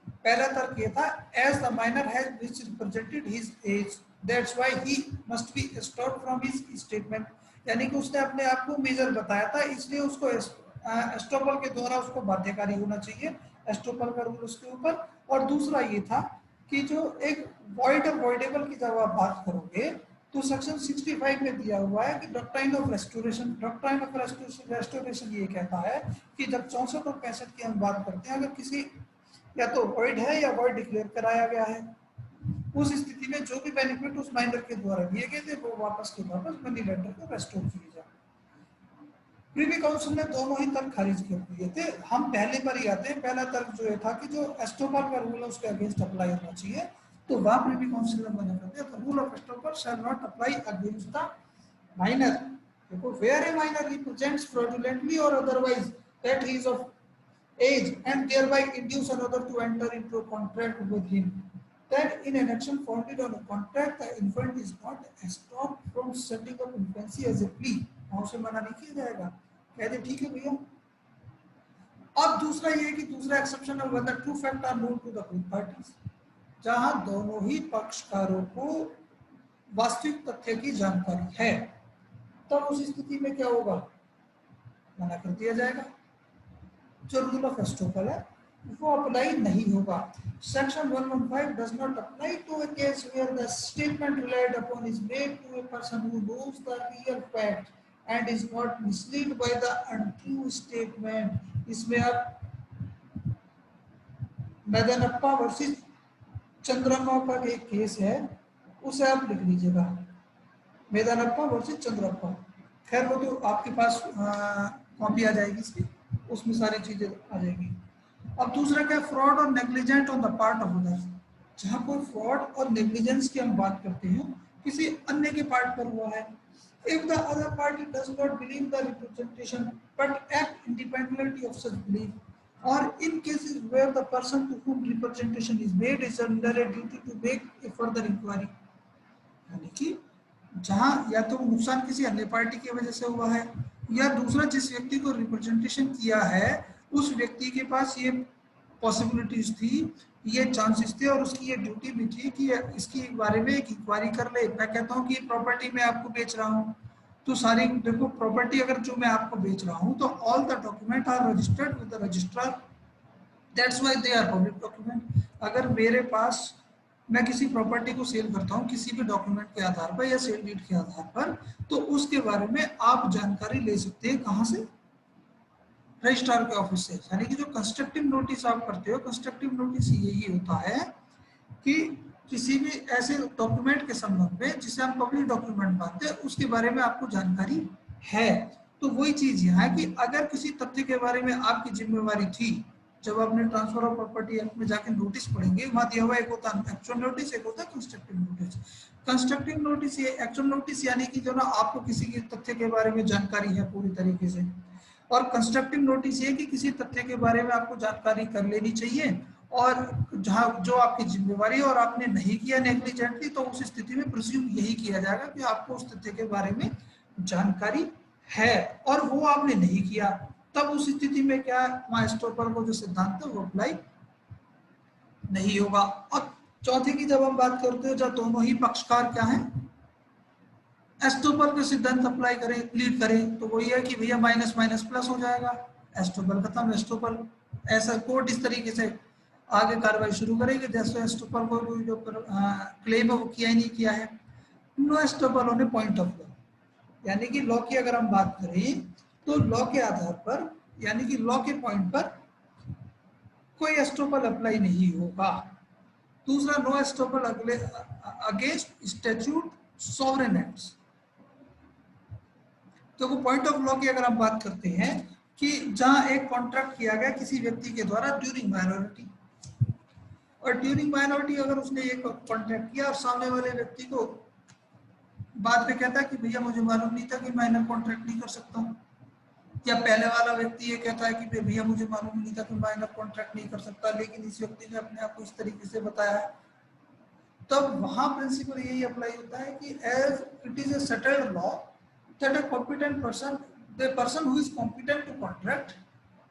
पहला तर्क ये था, as the minor has misrepresented his age that's why he must be stopped from his statement. यानी कि उसने अपने आप को मेजर बताया था, इसलिए उसको एस्टोपल के द्वारा उसको बाध्यकारी होना चाहिए, एस्टोपल का रूल उसके ऊपर। और दूसरा ये था कि जो एक वॉइड और वॉइडेबल की जब आप बात करोगे तो सेक्शन 65 में दिया हुआ है कि doctrine of restoration, doctrine of restoration ये कहता है कि जब 64 और 65 की हम बात करते हैं, अगर किसी या तो वॉइड है या वॉइड डिक्लेयर कराया गया है, उस स्थिति में जो भी बेनिफिट उस माइनर के द्वारा दिए गए थे वो वापस के वापस मनी लेंडर को रेस्टोर किए जाए। प्रीवी काउंसिल ने दोनों ही तर्क खारिज कर दिए थे। हम पहले पर ही आते हैं। पहला तर्क जो था कि जो एस्टोपल का रूल है उसके अगेंस्ट अप्लाई होना चाहिए, तो वहां प्रीवी काउंसिल ने मना कर दिया, the rule of estoppel shall not apply against the minor. देखो, where a minor represents fraudulently और otherwise that he is of age and thereby induce another to enter into a contract with him, then in an action founded on a contract the infant is not stopped from setting up infancy as a plea। वहां से मना नहीं किया जाएगा, कहते ठीक है भैया। अब दूसरा ये कि दूसरा एक्सेप्शन है, true fact are known to the both parties, जहां दोनों ही पक्षकारों को वास्तविक तथ्य की जानकारी है, तब उस स्थिति में क्या होगा, मना कर दिया जाएगा। जो रूल ऑफ एस्टोपल है वो अप्लाई नहीं होगा। Section 115 does not apply to a case where the statement relied upon is made to a person who knows the real fact and is not mislead by the untrue statement. इसमें आप मैदानप्पा versus Chandrappa का एक case है, उसे आप लिख लीजिएगा, मैदानप्पा versus Chandrappa. खैर वो तो आपके पास कॉपी आ जाएगी इसकी, उसमें सारी चीजें आ जाएगी। अब दूसरा क्या, फ्रॉड और negligent on the part of others. जहां कोई फ्रॉड और नेग्लिजेंस की हम बात करते हैं, किसी अन्य के पार्ट पर हुआ है। If the other party does not believe the representation but act independently of such belief और in cases where the person to whom representation is made is under a duty to make a further inquiry. यानी कि जहां या तो नुकसान किसी अन्य party की वजह से हुआ है, या दूसरा जिस व्यक्ति को रिप्रेजेंटेशन किया है उस व्यक्ति के पास ये पॉसिबिलिटीज थी, ये चांसेस थे और उसकी ये ड्यूटी भी थी कि इसके बारे में एक इंक्वायरी कर ले। मैं कहता हूँ कि प्रॉपर्टी मैं आपको बेच रहा हूँ, तो सारी देखो प्रॉपर्टी अगर जो मैं आपको बेच रहा हूँ तो all the document are registered with the registrar, that's why they are public document. अगर मेरे पास मैं किसी प्रॉपर्टी को सेल करता हूँ किसी भी डॉक्यूमेंट के आधार पर या सेल डीड के आधार पर, तो उसके बारे में आप जानकारी ले सकते हैं कहाँ से, रजिस्ट्रार के ऑफिस से। यानी कि जो कंस्ट्रक्टिव नोटिस आप करते हो, कंस्ट्रक्टिव नोटिस यही होता है कि किसी भी ऐसे डॉक्यूमेंट के संबंध में जिसे हम पब्लिक डॉक्यूमेंट मानते हैं उसके बारे में आपको जानकारी है। तो वही चीज यहाँ है कि अगर किसी तथ्य के बारे में आपकी जिम्मेवारी थी, जब आपने ट्रांसफर ऑफ प्रॉपर्टी एक्ट में जाके नोटिस पढ़ेंगे, वहां दिया हुआ एक होता है एक्चुअल नोटिस, एक होता है कंस्ट्रक्टिव नोटिस। कंस्ट्रक्टिव नोटिस ये एक्चुअल नोटिस यानी कि जो ना आपको किसी के तथ्य के बारे में जानकारी है पूरी तरीके से, और कंस्ट्रक्टिव नोटिस ये कि किसी तथ्य के बारे में आपको जानकारी कर लेनी चाहिए और जहां जो आपकी जिम्मेवारी है और आपने नहीं किया नेग्लिजेंटली, तो उस स्थिति में प्रिज्यूम यही किया जाएगा कि आपको उस तथ्य के बारे में जानकारी है और वो आपने नहीं किया। तब उस स्थिति में क्या, एस्टोपल को जो सिद्धांत है वो अप्लाई नहीं होगा। अब चौथे की जब हम बात करते हो जब दोनों ही पक्षकार क्या है, एस्टोपल के सिद्धांत अप्लाई करें, प्लीड करें, तो वही है कि भैया माइनस माइनस प्लस हो जाएगा, एस्टोपल खत्म। एस्टोपल ऐसा कोर्ट इस तरीके से आगे कार्रवाई शुरू करेगी जैसे एस्टोपल को जो क्लेम है वो किया ही नहीं किया है। No estoppel on a point of law, यानी कि लॉ की अगर हम बात करें तो लॉ के आधार पर यानी कि लॉ के पॉइंट पर कोई एस्टोपल अप्लाई नहीं होगा। दूसरा, no estoppel against statute sovereign acts. तो वो पॉइंट ऑफ लॉ की अगर हम बात करते हैं कि जहां एक कॉन्ट्रैक्ट किया गया किसी व्यक्ति के द्वारा ड्यूरिंग माइनॉरिटी, और ड्यूरिंग माइनॉरिटी अगर उसने एक कॉन्ट्रैक्ट किया और सामने वाले व्यक्ति को बाद में कहता है कि भैया मुझे मालूम नहीं था कि मैं कॉन्ट्रैक्ट नहीं कर सकता हूँ, या पहले वाला व्यक्ति ये कहता है कि भैया मुझे मालूम नहीं था कि मैं कॉन्ट्रैक्ट नहीं कर सकता, लेकिन इस व्यक्ति ने अपने आप को इस तरीके से बताया है, तब वहां प्रिंसिपल यही अप्लाई होता है कि as it is a settled law that a competent person, the person who is competent to contract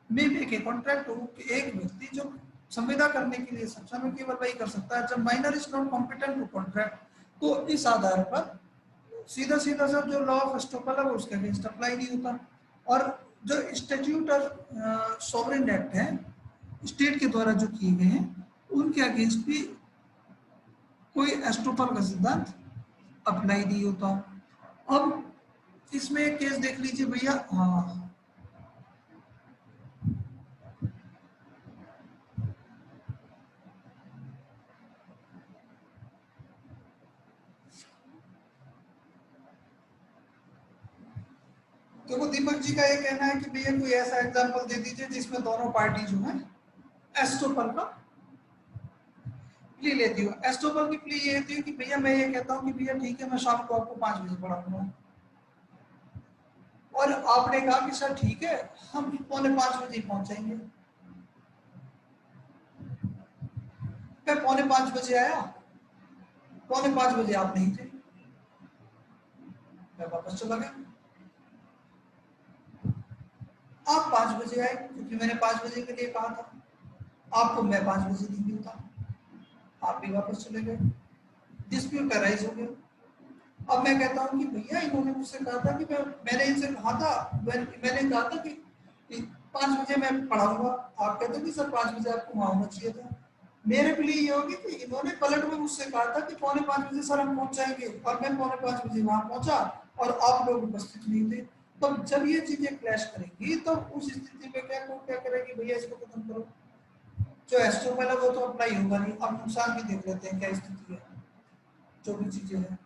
may make a contract। तो एक व्यक्ति जो संविदा करने के लिए सक्षम है केवल वही कर सकता है। जब minor is not competent to contract, तो इस आधार पर सीधा सीधा सब जो लॉ ऑफ एस्टोपल है वो उसके अगेंस्ट अप्लाई नहीं होता। और जो स्टैट्यूट और सॉवरेन एक्ट है स्टेट के द्वारा जो किए गए हैं उनके अगेंस्ट भी कोई एस्टोपल का सिद्धांत अप्लाई नहीं होता। अब इसमें एक केस देख लीजिए भैया, हाँ देखो दीपक जी का ये कहना है कि भैया कोई ऐसा एग्जांपल दे दीजिए जिसमें दोनों पार्टी जो है एस्टोपल का प्ली लेती हो। एस्टोपल की प्ली ये थी कि भैया मैं ये कहता हूँ कि भैया ठीक है मैं शाम को आपको 5 बजे पढ़ाऊंगा, और आपने कहा कि सर ठीक है हम 4:45 बजे पहुंच जाएंगे। मैं 4:45 बजे आया, 4:45 बजे आप नहीं थे, मैं वापस चला गया। आप 5 बजे आए क्योंकि मैंने 5 बजे के लिए कहा था, आपको मैं 5 बजे नहीं मिलता, आप भी वापस चले गए, डिस्प्यूट अराइज हो गया। अब मैं कहता हूँ कि भैया इन्होंने मुझसे कहा था कि मैंने इनसे कहा था, मैंने कहा था कि 5 बजे मैं पढ़ाऊंगा, आप कहते हो कि सर 5 बजे आपको वहां होना चाहिए था। मेरे के लिए ये होगी कि इन्होंने पलट में मुझसे कहा था कि 4:45 बजे सर हम पहुंच जाएंगे, और मैं 4:45 बजे वहां पहुंचा और आप लोग उपस्थित नहीं थे। तो जब ये चीजें क्लैश करेंगी तो उस स्थिति में क्या करेगी, भैया इसको खत्म करो। जो एस्ट्रोपल है वो तो अपना ही होगा नहीं। अब नुकसान भी देख लेते हैं क्या स्थिति है, जो भी चीजें हैं।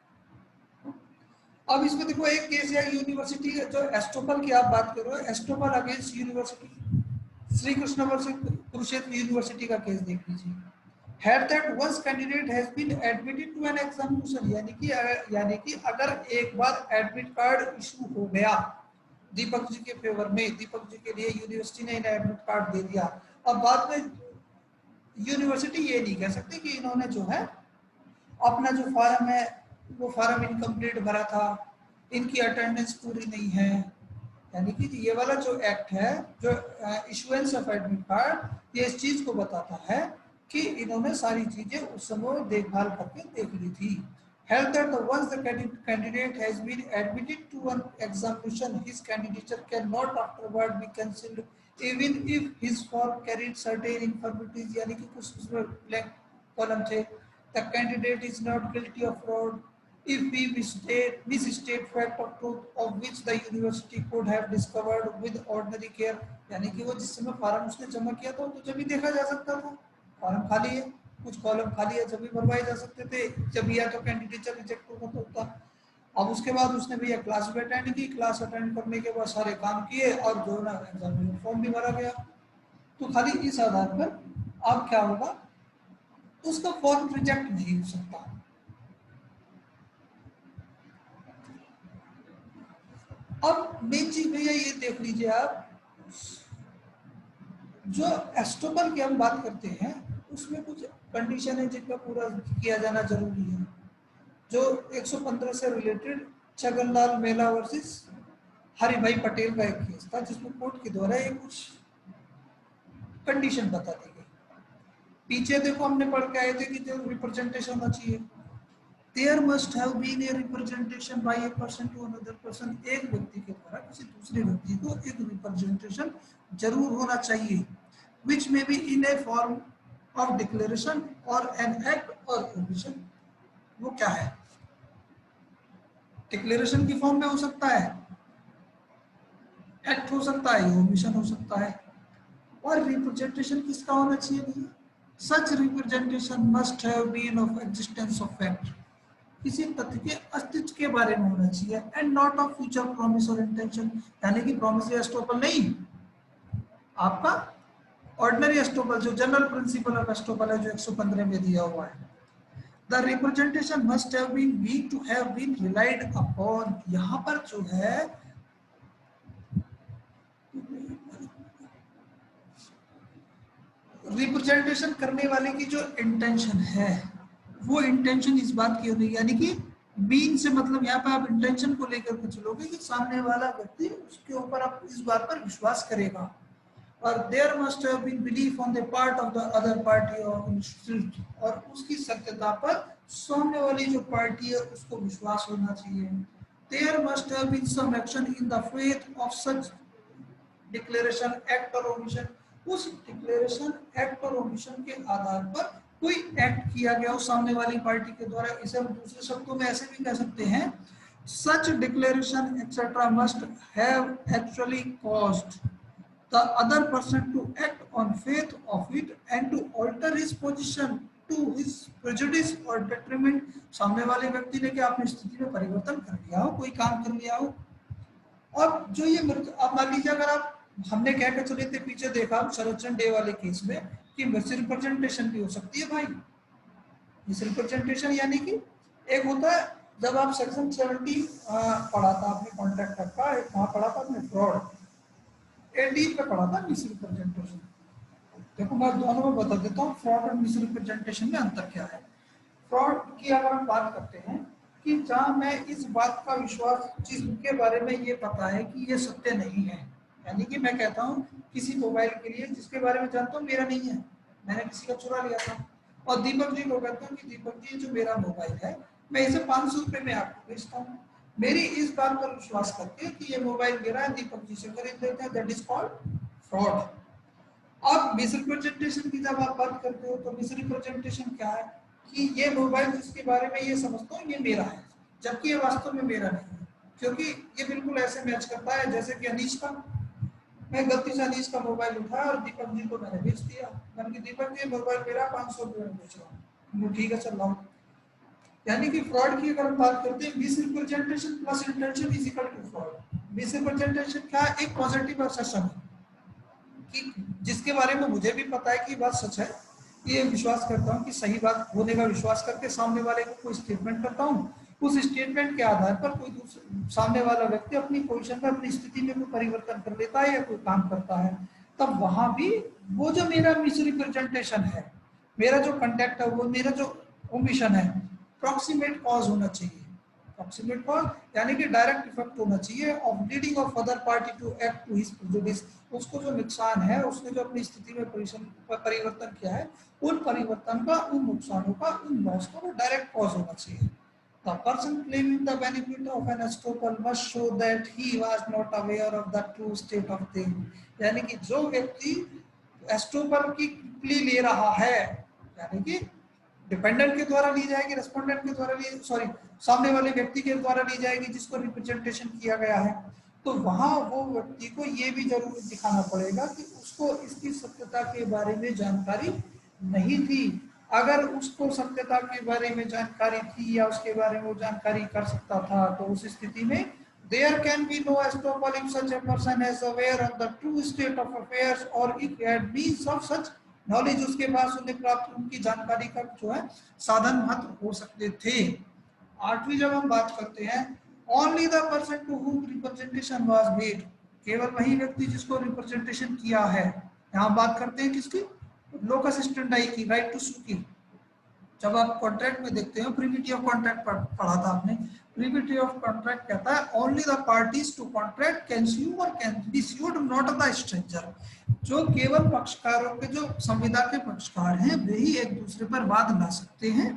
अब इसमें देखो एक केस है यूनिवर्सिटी, जो एस्ट्रोपल की आप बात कर रहे हो, estoppel against university, Shri Krishna versus Kurukshetra university का केस देख लीजिए। Had that once candidate has been admitted to an examination, यानी कि अगर एक बार एडमिट कार्ड इशू हो गया दीपक जी के फेवर में, दीपक जी के लिए यूनिवर्सिटी ने इन्हें एडमिट कार्ड दे दिया, अब बाद में यूनिवर्सिटी ये नहीं कह सकती कि इन्होंने जो है अपना जो फॉर्म है वो फॉर्म इनकम्प्लीट भरा था, इनकी अटेंडेंस पूरी नहीं है। यानी कि ये वाला जो एक्ट है, जो इशुएंस ऑफ एडमिट कार्ड, ये इस चीज को बताता है कि इन्होंने सारी चीजें उस समय देखभाल करके देख ली थी। Held that once the candidate has been admitted to an examination, his candidature cannot afterward be cancelled, even if his form carried certain infirmities, यानी कि कुछ उसमें ब्लैंक कॉलम थे। The candidate is not guilty of fraud if we misstate fact of truth of which the university could have discovered with ordinary care, यानी कि वो जिस समय फॉर्म उसने जमा किया था तो जब भी देखा जा सकता था फॉर्म खाली है, कुछ कॉलम खाली है, जब भी भरवाए जा सकते थे, जब या तो कैंडिडेचर रिजेक्ट होता। अब उसके बाद उसने भी क्लास भी अटेंड की, क्लास अटेंड करने के बाद सारे काम किए और जो ना एग्जाम फॉर्म भी भरा गया। तो खाली इस आधार पर अब क्या होगा, उसका फॉर्म रिजेक्ट नहीं हो सकता। अब मेन चीज भैया ये देख लीजिए आप, जो एस्ट्रोपल की हम बात करते हैं उसमें कुछ कंडीशन है जिनका पूरा किया जाना जरूरी है। जो 115 से रिलेटेड छगनलाल मेला वर्सेस हरि भाई पटेल का एक केस था, जिसमें कोर्ट के द्वारा ये कुछ कंडीशन बता दी गई। पीछे देखो हमने पढ़ के आए थे कि जो रिप्रेजेंटेशन होना चाहिए, there must have been a representation by a person to another person, एक व्यक्ति के द्वारा किसी दूसरे व्यक्ति को एक रिप्रेजेंटेशन जरूर होना चाहिए, which may be in a form of declaration or an act or omission। वो क्या है, डिक्लेरेशन की फॉर्म में हो सकता है, एक्ट हो सकता है, ओमिशन हो सकता है। और रिप्रेजेंटेशन किसका होना चाहिए नहीं, such representation must have been of existence of fact, किसी तथ्य के अस्तित्व के बारे में होना चाहिए, and not of future promise और इंटेंशन, यानी कि प्रॉमिस एस्ट्रोपल नहीं, आपका ऑर्डिनरी एस्ट्रोपल जो जनरल प्रिंसिपल ऑफ एस्ट्रोपल है जो 115 में दिया हुआ है। The representation must have been relied upon, यहाँ पर जो है रिप्रेजेंटेशन करने वाले की जो इंटेंशन है वो इंटेंशन इस बात की होगी, यानी कि बीन से मतलब यहाँ पे आप इंटेंशन को लेकर के चलोगे कि सामने वाला व्यक्ति उसके ऊपर आप इस बात पर विश्वास करेगा, और there must have been belief on the part of the other party और उसकी सत्यता पर सामने वाली जो पार्टी है उसको विश्वास होना चाहिए। There must have been some action in the faith of such declaration act और ओमिशन, उस डिक्लेरेशन एक्ट और ओमिशन के आधार पर कोई एक्ट किया गया हो सामने वाली पार्टी के द्वारा। इसे हम दूसरे शब्दों में ऐसे भी कह सकते हैं, such declaration etc must have actually caused the other person to act on faith of it and to alter his position to his prejudice or detriment, सामने वाले व्यक्ति ने क्या अपनी स्थिति में परिवर्तन कर लिया हो, कोई काम कर लिया हो। और जो ये आप मान लीजिए अगर आप, हमने क्या कर चले थे पीछे देखा शरद चंद्र डे वाले केस में कि मिस रिप्रेजेंटेशन भी हो सकती है भाई। मिस रिप्रेजेंटेशन यानी कि एक होता है जब आप सेक्शन 70 पढ़ा था आपने कॉन्ट्रैक्ट का, एक वहां पढ़ा था आपने फ्रॉड, 18 पे पढ़ा था मिस रिप्रेजेंटेशन। देखो मैं दोनों में बता देता हूँ फ्रॉड और मिस रिप्रेजेंटेशन में अंतर क्या है। फ्रॉड की अगर हम बात करते हैं कि जहां मैं इस बात का विश्वास, जिसके बारे में ये पता है कि ये सत्य नहीं है, यानी कि मैं कहता हूँ किसी मोबाइल के लिए जिसके बारे में जानता हूँ मेरा नहीं है, मैंने किसी का चुरा लिया था, और दीपक जी को कहता हूँ कि दीपक जी जो मेरा मोबाइल है मैं इसे 500 रुपए में आपको बेचता हूँ, मेरी इस बात पर विश्वास करके कि ये मोबाइल मेरा है, दीपक जी से खरीद लेते हैं, दैट इज कॉल्ड फ्रॉड। अब मिसरिप्रेजेंटेशन की जब आप बात करते हो तो मिसरिप्रेजेंटेशन क्या है कि ये मोबाइल जिसके बारे में ये समझता हूँ ये मेरा है, जबकि ये वास्तव में मेरा नहीं है, क्योंकि ये बिल्कुल ऐसे मैच करता है जैसे कि अनीश का, मैं गलती से अनीश का मोबाइल उठाया और दीपक जी को मैंने बेच दिया, मैंने कहा दीपक जी मोबाइल मेरा 500 रुपये में बेच रहा हूँ, ठीक है चल रहा। यानी कि फ्रॉड की अगर हम बात करते हैं, misrepresentation plus intention is equal to fraud. Misrepresentation क्या है, एक पॉजिटिव असर्शन है कि जिसके बारे में मुझे भी पता है कि बात सच है, ये विश्वास करता हूँ कि सही बात होने का विश्वास करके सामने वाले को कोई स्टेटमेंट करता हूँ, उस स्टेटमेंट के आधार पर कोई सामने वाला व्यक्ति अपनी पोजीशन में अपनी स्थिति में कोई परिवर्तन कर लेता है या कोई काम करता है, तब वहां भी वो जो मेरा मिसरिप्रेजेंटेशन है, मेरा जो कंटेक्ट है, वो मेरा जो ओमिशन है, प्रॉक्सिमेट कॉज होना चाहिए। प्रॉक्सिमेट कॉज यानी कि डायरेक्ट इफेक्ट होना चाहिए of leading of other party to act to his prejudice. उसको जो नुकसान है, उसने जो अपनी स्थिति में परिवर्तन किया है, उन परिवर्तन का, उन नुकसानों का, उन लॉस का वो डायरेक्ट कॉज होना चाहिए। The person claiming the benefit of an estoppel must show that he was not aware of the true state of things। यानी कि जो व्यक्ति एस्टोपल की प्ली ले रहा है, यानी कि डिपेंडेंट के द्वारा ली जाएगी, रेस्पोंडेंट के द्वारा ली, सॉरी सामने वाले व्यक्ति के द्वारा ली जाएगी जिसको रिप्रेजेंटेशन किया गया है, तो वहां वो व्यक्ति को ये भी जरूर दिखाना पड़ेगा कि उसको इसकी सत्यता के बारे में जानकारी नहीं थी। अगर उसको सत्यता के बारे में जानकारी थी या उसके बारे में वो जानकारी कर सकता था, तो उस स्थिति में there can be no estoppel if such a person is aware of the true state of affairs or if he had means of such knowledge। उसके पास उन्हें प्राप्त उनकी जानकारी का जो है साधन मात्र हो सकते थे। आठवीं जब हम बात करते हैं, only the person to whom representation was made, केवल वही व्यक्ति जिसको रिप्रेजेंटेशन किया है। यहाँ बात करते हैं किसकी, लोकस स्टैंडाई की, राइट टू सू की। जब आप कॉन्ट्रैक्ट में देखते हो, प्रीविटी ऑफ कॉन्ट्रैक्ट पढ़ा था आपने, प्रीविटी ऑफ कॉन्ट्रैक्ट कहता है only the parties to contract can sue और can be sued, not the stranger. जो केवल पक्षकारों के, जो संविदा के पक्षकार हैं, वे ही एक दूसरे पर वाद ला सकते हैं,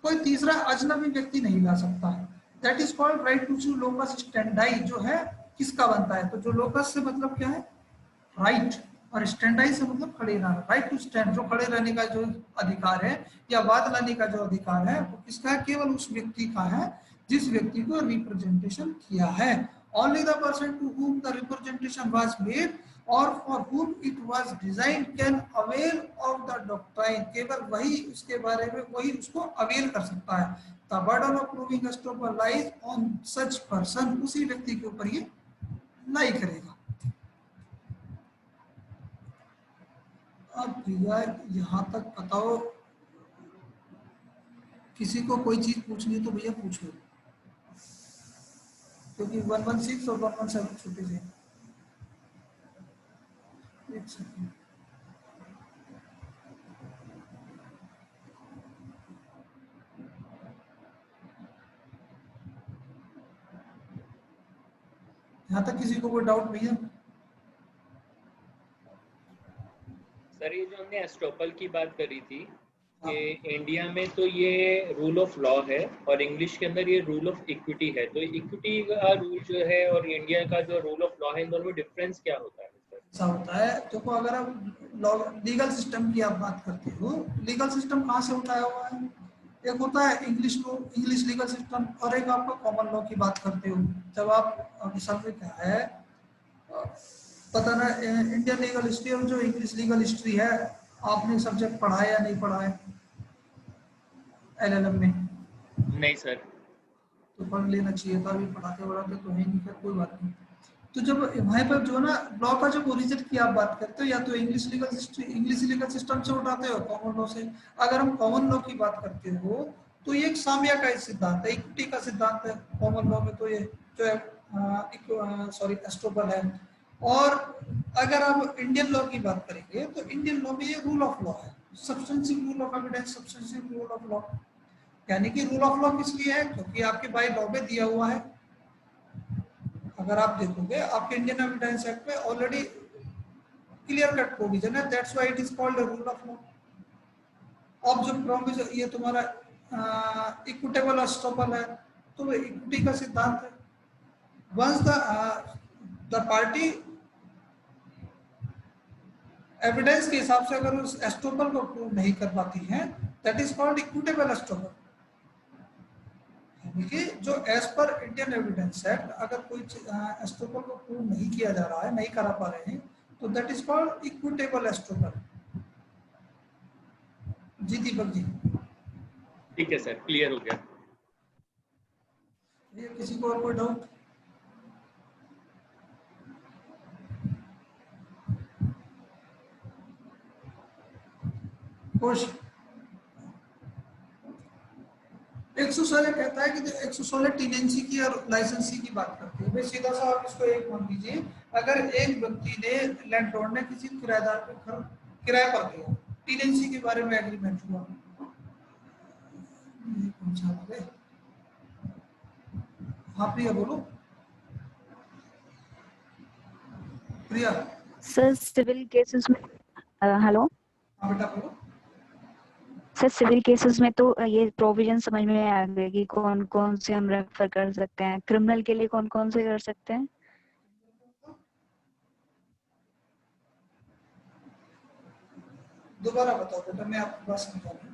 कोई तीसरा अजनबी व्यक्ति नहीं ला सकता है। That is called right to sue locus standi. जो है किसका बनता है, तो जो लोकस से मतलब क्या है, राइट, और स्टैंडाई से मतलब खड़े रहना, राइट टू स्टैंड, जो खड़े रहने का जो अधिकार है या वाद लाने का जो अधिकार है, वो किसका है, केवल उस व्यक्ति का है जिस व्यक्ति को रिप्रेजेंटेशन किया है। Only the person to whom the representation was made or for whom it was designed can avail of the doctrine। केवल वही उसके बारे में, वही उसको अवेल कर सकता है। The burden of proving estoppel lies on such person। उसी व्यक्ति के ऊपर ये लाई करेगा। अब भैया यहाँ तक बताओ, किसी को कोई चीज पूछनी है तो भैया पूछ लो, क्योंकि 116 और 117 छोटे से। एक सेकंड, यहाँ तक किसी को कोई डाउट भैया? सर ये जो हमने एस्टोपल की बात करी थी कि इंडिया में तो ये रूल ऑफ लॉ है और इंग्लिश के अंदर ये रूल ऑफ इक्विटी है, तो इक्विटी का रूल जो है और इंडिया का जो रूल ऑफ लॉ है, इन दोनों में डिफरेंस क्या होता है? ऐसा होता है, देखो अगर आप लीगल सिस्टम की आप बात करते हो, लीगल सिस्टम कहाँ से उठाया हुआ है, एक होता है English law, English legal system, और एक आपका कॉमन लॉ की बात करते हो। जब आप असल में क्या है पता ना, इंडियन लीगल हिस्ट्री और जो इंग्लिश लीगल हिस्ट्री है, आपने सब्जेक्ट पढ़ा है या नहीं पढ़ा है एलएलएम में? नहीं सर। तो पढ़ लेना चाहिए था, अभी पढ़ाते तो है नहीं, फिर कोई बात नहीं। तो जब वहाँ पर जो ना लॉ का जब ओरिजिन की आप बात करते हो, या तो English legal history, English legal system से उठाते हो, कॉमन लॉ से। अगर हम कॉमन लॉ की बात करते हो तो ये एक साम्य का सिद्धांत है, इक्विटी का सिद्धांत है कॉमन लॉ में। तो ये जो है सॉरी एस्टोपल है। और अगर आप इंडियन लॉ की बात करेंगे तो इंडियन लॉ में ये रूल ऑफ लॉ है, substantive rule of evidence, substantive rule of law. यानी कि रूल ऑफ लॉ किस लिए है, क्योंकि आपके बाय लॉ में दिया हुआ है। अगर आप देखोगे आपके इंडियन एविडेंस एक्ट में ऑलरेडी क्लियर कट प्रोविजन है, that's why it is called rule of law. अब जो प्रोविजन, ये तुम्हारा इक्विटेबल एस्टॉपल है, तो वो इक्विटी का सिद्धांत है। वंस द पार्टी एविडेंस के हिसाब से अगर उस एस्टॉपल को प्रूव नहीं कर पाती है, that is called equitable estoppel. यानी कि जो as per Indian evidence act अगर कोई एस्टॉपल को प्रूव नहीं किया जा रहा है, नहीं करा पा रहे हैं, तो that is called equitable estoppel. जी दीपक जी। ठीक है सर, क्लियर हो गया। ये किसी को और कोई डाउट? खुश। 116 कहता है कि 116 टीनेंसी की और लाइसेंसी की बात करती है। सीधा सा आप इसको एक मान लीजिए, अगर एक व्यक्ति ने लैंडलॉर्ड ने किसी किराएदार को घर किराए पर दिया, टीनेंसी के बारे में एग्रीमेंट हुआ, हाँ प्रिया बोलो। प्रिया सर सिविल केसेस में हेलो हाँ बेटा बोलो। सर सिविल केसेस में तो ये प्रोविजन समझ में आ गए कि कौन कौन से हम रेफर कर सकते हैं। क्रिमिनल के लिए कौन कौन से कर सकते हैं? दोबारा बताओ बेटा, मैं आपकी बात समझा नहीं।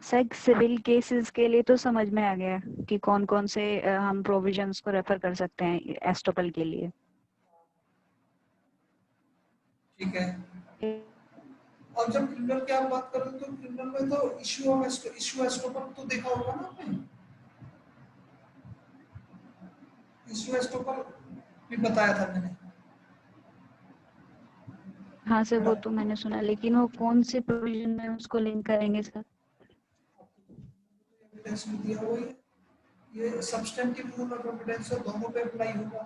सर सिविल केसेस के लिए तो समझ में आ गया कि कौन कौन से हम प्रोविजंस को रेफर कर सकते हैं एस्टॉपल के लिए। ठीक है, और जब क्रिमिनल की आप बात करें तो क्रिमिनल में तो इश्यू एस्टॉपल तो देखा होगा ना आपने। इश्यू एस्टॉपल भी बताया था मैंने। हाँ सर वो तो मैंने सुना, लेकिन वो कौन से प्रोविजन में उसको लिंक करेंगे सर? एविडेंस में दिया हुआ है, ये सब्सटेंटिव रूल ऑफ एविडेंस है, दोनों पे अप्लाई होगा।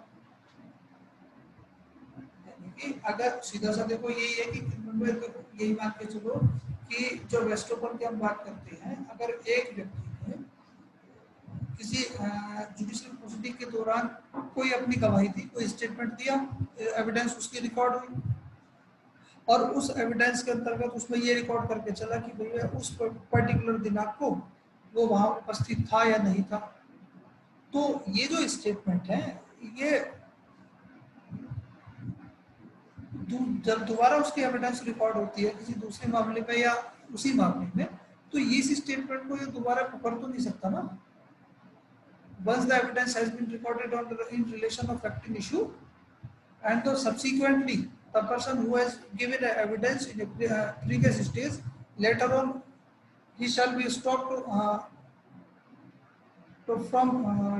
यानी कि अगर सीधा सा देखो यही है कि क्रिमिनल में तो यही मान के चलो कि जो एस्टॉपल की हम बात करते हैं, अगर एक व्यक्ति ने किसी जुडिशियल प्रोसीडिंग के दौरान कोई अपनी गवाही दी, कोई स्टेटमेंट दिया, एविडेंस उसकी रिकॉर्ड हुई, और उस एविडेंस के अंतर्गत उसमें ये रिकॉर्ड करके चला कि भैया उस पर्टिकुलर दिनांक को वो वहां उपस्थित था या नहीं था, तो ये जो स्टेटमेंट है ये जब दोबारा उसकी एविडेंस रिकॉर्ड होती है किसी दूसरे मामले में या उसी मामले में, तो ये इस स्टेटमेंट को ये दोबारा पकड़ तो नहीं सकता ना। Once the evidence has been recorded in relation of fact in issue, and so subsequently the person who has given evidence in a previous stage, later on he shall be stopped from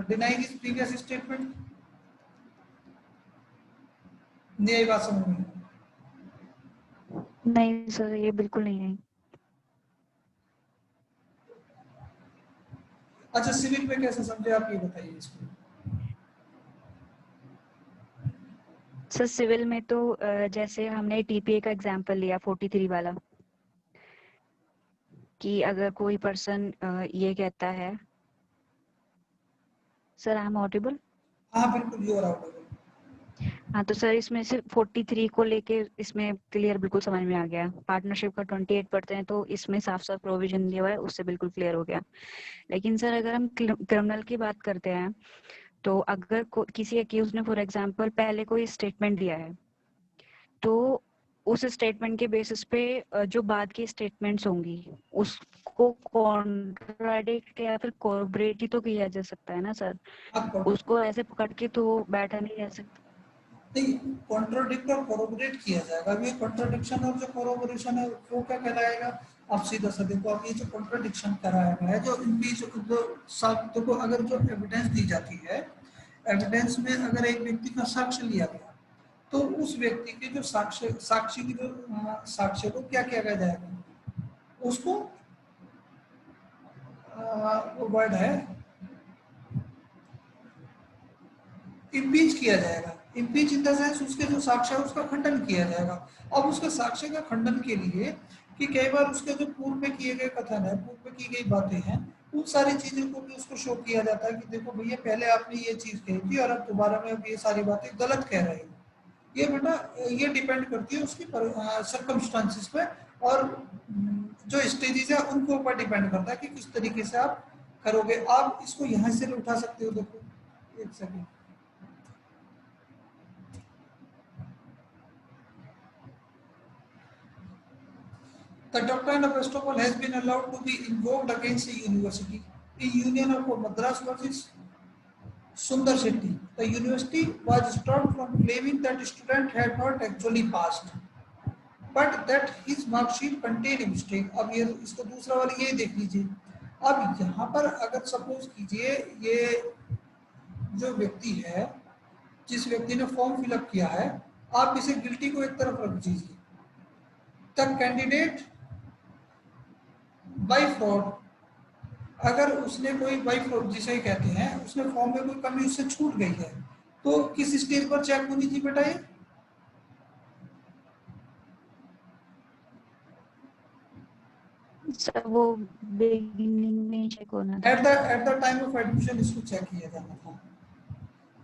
denying his previous statement. नहीं बात समझ में? नहीं sir ये बिल्कुल नहीं है। अच्छा सिविल में कैसे समझे आप, ये बताइए इसको। सर सिविल में तो जैसे हमने टीपीए का एग्जांपल लिया 43 वाला, कि अगर कोई पर्सन ये कहता है, सर आई एम ऑडिबल? हाँ बिल्कुल यू आर ऑडिबल। हाँ तो सर इसमें से 43 को लेके इसमें क्लियर बिल्कुल समझ में आ गया। पार्टनरशिप का 28 पढ़ते हैं तो इसमें साफ साफ प्रोविजन दिया हुआ है, उससे बिल्कुल क्लियर हो गया। लेकिन सर अगर हम क्रिमिनल की बात करते हैं, तो अगर किसी अक्यूज ने फॉर एग्जांपल पहले कोई स्टेटमेंट दिया है, तो उस स्टेटमेंट के बेसिस पे जो बाद की स्टेटमेंट्स होंगी उसको कॉन्ट्राडिक्ट या फिर कोऑपरेट ही तो किया जा सकता है ना सर। उसको ऐसे पकड़ के तो बैठा नहीं रह सकता। नहीं, कॉन्ट्राडिक्ट और कोऑपरेट किया जाएगा। अभी कॉन्ट्राडिक्शन और जो कोऑपरेशन है वो क्या कहलाएगा? आप सीधा सा देखो, अब ये जो कॉन्ट्राडिक्शन कराया गया है, जो इनकी जो साक्ष्य को अगर जो एविडेंस दी जाती है, एविडेंस में अगर एक व्यक्ति का साक्ष्य लिया गया, तो उस व्यक्ति के जो साक्ष्य की जो साक्ष्य को क्या किया जाएगा, उसको वो वर्ड है इम्पीच किया जाएगा। इम्पीच इन द सेंस उसके जो साक्ष्य है उसका खंडन किया जाएगा। अब उसके साक्ष्य का खंडन के लिए कि कई बार उसके जो पूर्व में किए गए कथन है, पूर्व में की गई बातें हैं, उन सारी चीजों को भी उसको शो किया जाता है कि देखो भैया पहले आपने ये चीज कही थी और अब दोबारा में अब ये सारी बातें गलत कह रहे हो। ये बेटा ये डिपेंड करती है उसकी सर्कमस्टांसिस पे, और जो स्टेजेस है उनके ऊपर डिपेंड करता है कि किस तरीके से आप करोगे। आप इसको यहाँ से उठा सकते हो, देखो एक second. The doctrine of estoppel has been allowed to be invoked against a university. In Union of Madras versus Sundar Shetty, the university was stopped from claiming that the student had not actually passed, but that his mark sheet contained a mistake. अब ये इसको दूसरा वाला ये देख लीजिए। अब यहाँ पर अगर सपोज कीजिए ये जो व्यक्ति है, जिस व्यक्ति ने फॉर्म फिलअप किया है, आप इसे गिल्टी को एक तरफ रख दीजिए। द कैंडिडेट बाय फ्रॉड, अगर उसने कोई बाय फ्रॉड जिसे कहते हैं, उसने फॉर्म में कोई कमी उससे छूट गई है, तो किस स्टेज पर चेक होनी थी बेटा ये? सर वो बिगिनिंग में चेक होना था। Eight the time of admission इसको चेक किया जाना था।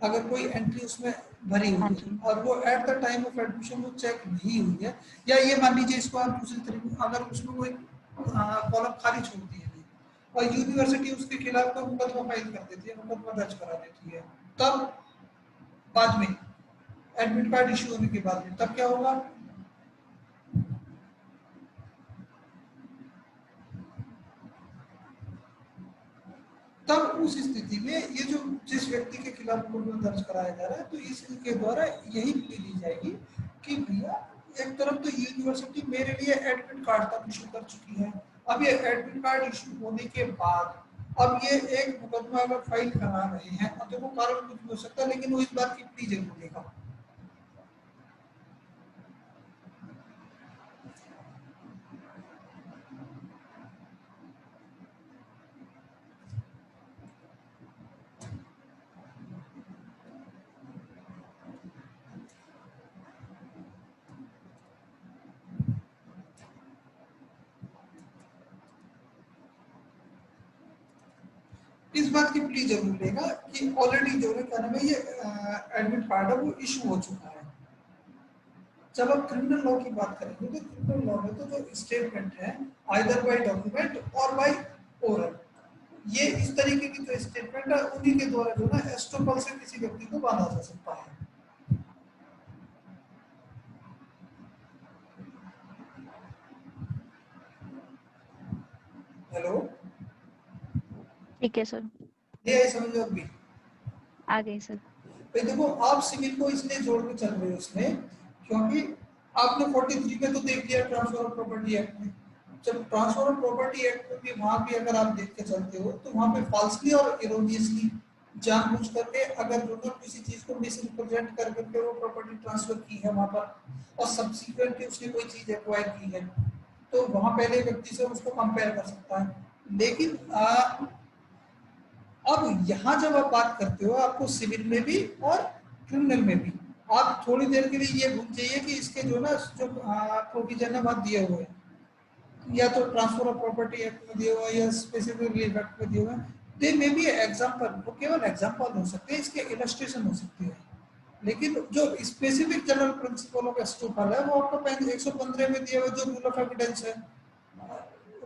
अगर कोई एंट्री उसमें भरी हुई है और वो eight the time of admission वो चेक नहीं हुई है, या ये मान लीजिए इसको आप दूसरी तरीके, अगर उसमें कोई कॉलम खाली छोड़ दी है और यूनिवर्सिटी उसके खिलाफ कोई मुकदमा फाइल कर देती है, मुकदमा दर्ज करा देती है, तब बाद में एडमिट कार्ड इश्यू होने के बाद में तब क्या होगा? तब उस स्थिति में ये जो जिस व्यक्ति के खिलाफ मुकदमा दर्ज कराया जा रहा है, तो इसके द्वारा यही प्ली ली जाएगी कि भैया एक तरफ तो यूनिवर्सिटी मेरे लिए एडमिट कार्ड तक इशू कर चुकी है, अब ये एडमिट कार्ड इशू होने के बाद अब ये एक मुकदमा अगर फाइल करा रहे हैं, तो वो कारण कुछ हो सकता है, लेकिन वो इस बात की प्ली जरूर देगा। इस बात की प्ली जरूर लेगा कि ऑलरेडी जो है क्या नाम है ये एडमिट कार्ड है वो इशू हो चुका है। जब आप क्रिमिनल लॉ की बात करेंगे तो क्रिमिनल लॉ में तो जो स्टेटमेंट है आइदर बाय डॉक्यूमेंट और बाय ओरल, ये इस तरीके की जो स्टेटमेंट है उन्हीं के द्वारा जो है एस्टोपल से किसी व्यक्ति को बांधा जा सकता है। हेलो, ठीक है सर, ये आई समझ में? भी आ गई सर। भाई देखो आप सिविल को इसलिए जोड़ के चल रहे हो इसमें, क्योंकि आपने 43 में तो देख लिया ट्रांसफर ऑफ प्रॉपर्टी एक्ट में। जब ट्रांसफर ऑफ प्रॉपर्टी एक्ट में भी वहां भी अगर आप देख के चलते हो तो वहां पे फॉल्सली और इरोनियसली जानबूझ करके अगर जो किसी चीज को मिसरिप्रेजेंट कर करके वो प्रॉपर्टी ट्रांसफर की है वहां पर, और सब्सिक्वेंटली उसने कोई चीज एक्वायर की है, तो वहां पहले व्यक्ति से उसको कंपेयर कर सकता है। लेकिन अब यहाँ जब आप बात करते हो आपको सिविल में भी और क्रिमिनल में भी, आप थोड़ी देर के लिए ये भूल जाइए कि इसके जो ना जो प्रोविजन है वहाँ दिए हुए हैं, या तो ट्रांसफर ऑफ प्रॉपर्टी एक्ट में दिए हुआ है या स्पेसिफिक एक्ट में दिए हुए हैं। दे मे बी एग्जांपल, वो केवल एग्जांपल हो सकते हैं, इसके इलस्ट्रेशन हो सकती है, लेकिन जो specific general principle of estoppel है वो आपको 115 में दिया हुआ जो रूल ऑफ एविडेंस है,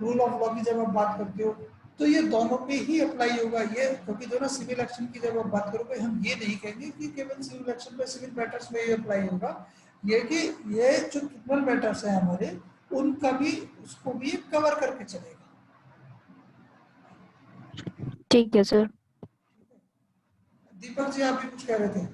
रूल ऑफ लॉ की जब आप बात करते हो तो ये दोनों पे ही अप्लाई होगा ये, क्योंकि जो ना सिविल एक्शन की जब आप बात करोगे हम ये नहीं कहेंगे कि केवल सिविल एक्शन पे सिविल मैटर्स में ये अप्लाई होगा, ये कि ये जो क्रिमिनल मैटर्स है हमारे उनका भी उसको भी कवर करके चलेगा। ठीक है सर। दीपक जी आप भी कुछ कह रहे थे?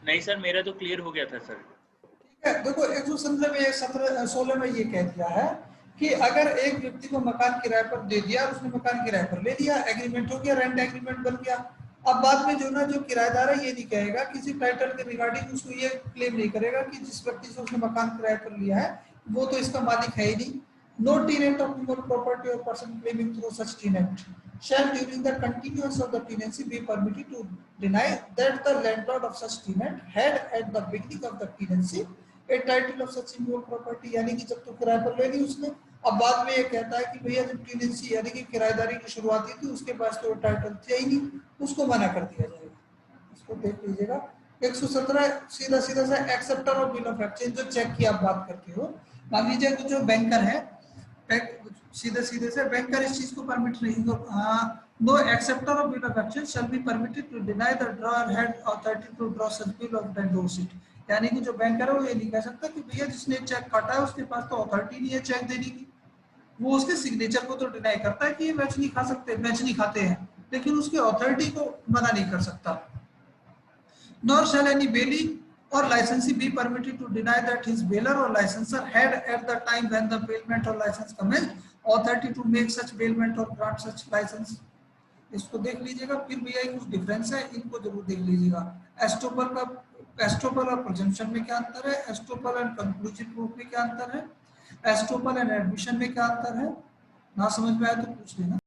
नहीं सर, मेरा तो क्लियर हो गया था सर। ठीक है, देखो 117 में 16 में ये कह दिया है कि अगर एक व्यक्ति को मकान किराए पर दे दिया, उसने मकान किराए पर ले लिया, एग्रीमेंट हो गया, रेंट एग्रीमेंट बन गया, अब बाद में जो ना जो किराएदार है ये नहीं कहेगा किसी टाइटल के रिगार्डिंग, उसको ये क्लेम नहीं करेगा कि जिस व्यक्ति से उसने मकान किराए पर लिया है वो तो इसका मालिक है ही नहीं। No tenant of human property और person claiming through such tenant shall during the continuance of the tenancy be permitted to deny that the landlord of such tenant had at the beginning of the tenancy a title of such immovable property, यानी कि जब तो किराए पर ले ली उसने, अब बाद में ये कहता है कि भैया जब टेनेंसी यानी कि किराएदारी की शुरुआत हुई थी उसके पास तो टाइटल थे ही नहीं, उसको मना कर दिया जाएगा। इसको देख लीजिएगा 117 सीधा सीधा से acceptor of bill of exchange जो चेक की आप बात करते हो, मान लीजिए कि जो बैंकर है, सीधे सीधे से बैंकर इस चीज को परमिट नहीं no acceptor of bill of exchange shall be permitted to deny the drawer had authority to draw such bill of endorse it. यानी कि जो बैंकर है वो ये नहीं कह सकता कि भैया जिसने चेक काटा है उसके पास तो अथॉरिटी नहीं है चेक देने की, वो उसके सिग्नेचर को तो डिनाई करता है कि ये मैच नहीं खा सकते, मैच नहीं खाते हैं, लेकिन उसकी अथॉरिटी को मना नहीं कर सकता। Nor shall any bailee or licensee be permitted to deny that his bailer or licenser had at the time when the bailment or license commenced authority to make such bailment or grant such license। इसको देख लीजिएगा, फिर भैया कुछ difference है, इनको जरूर देख लीजिएगा। एस्टोपल और प्रेजम्पशन में क्या अंतर है, एस्टोपल एंड कंक्लूसिव प्रूफ में क्या अंतर है, एस्टोपल एंड एडमिशन में क्या अंतर है, ना समझ में आया तो पूछ लेना।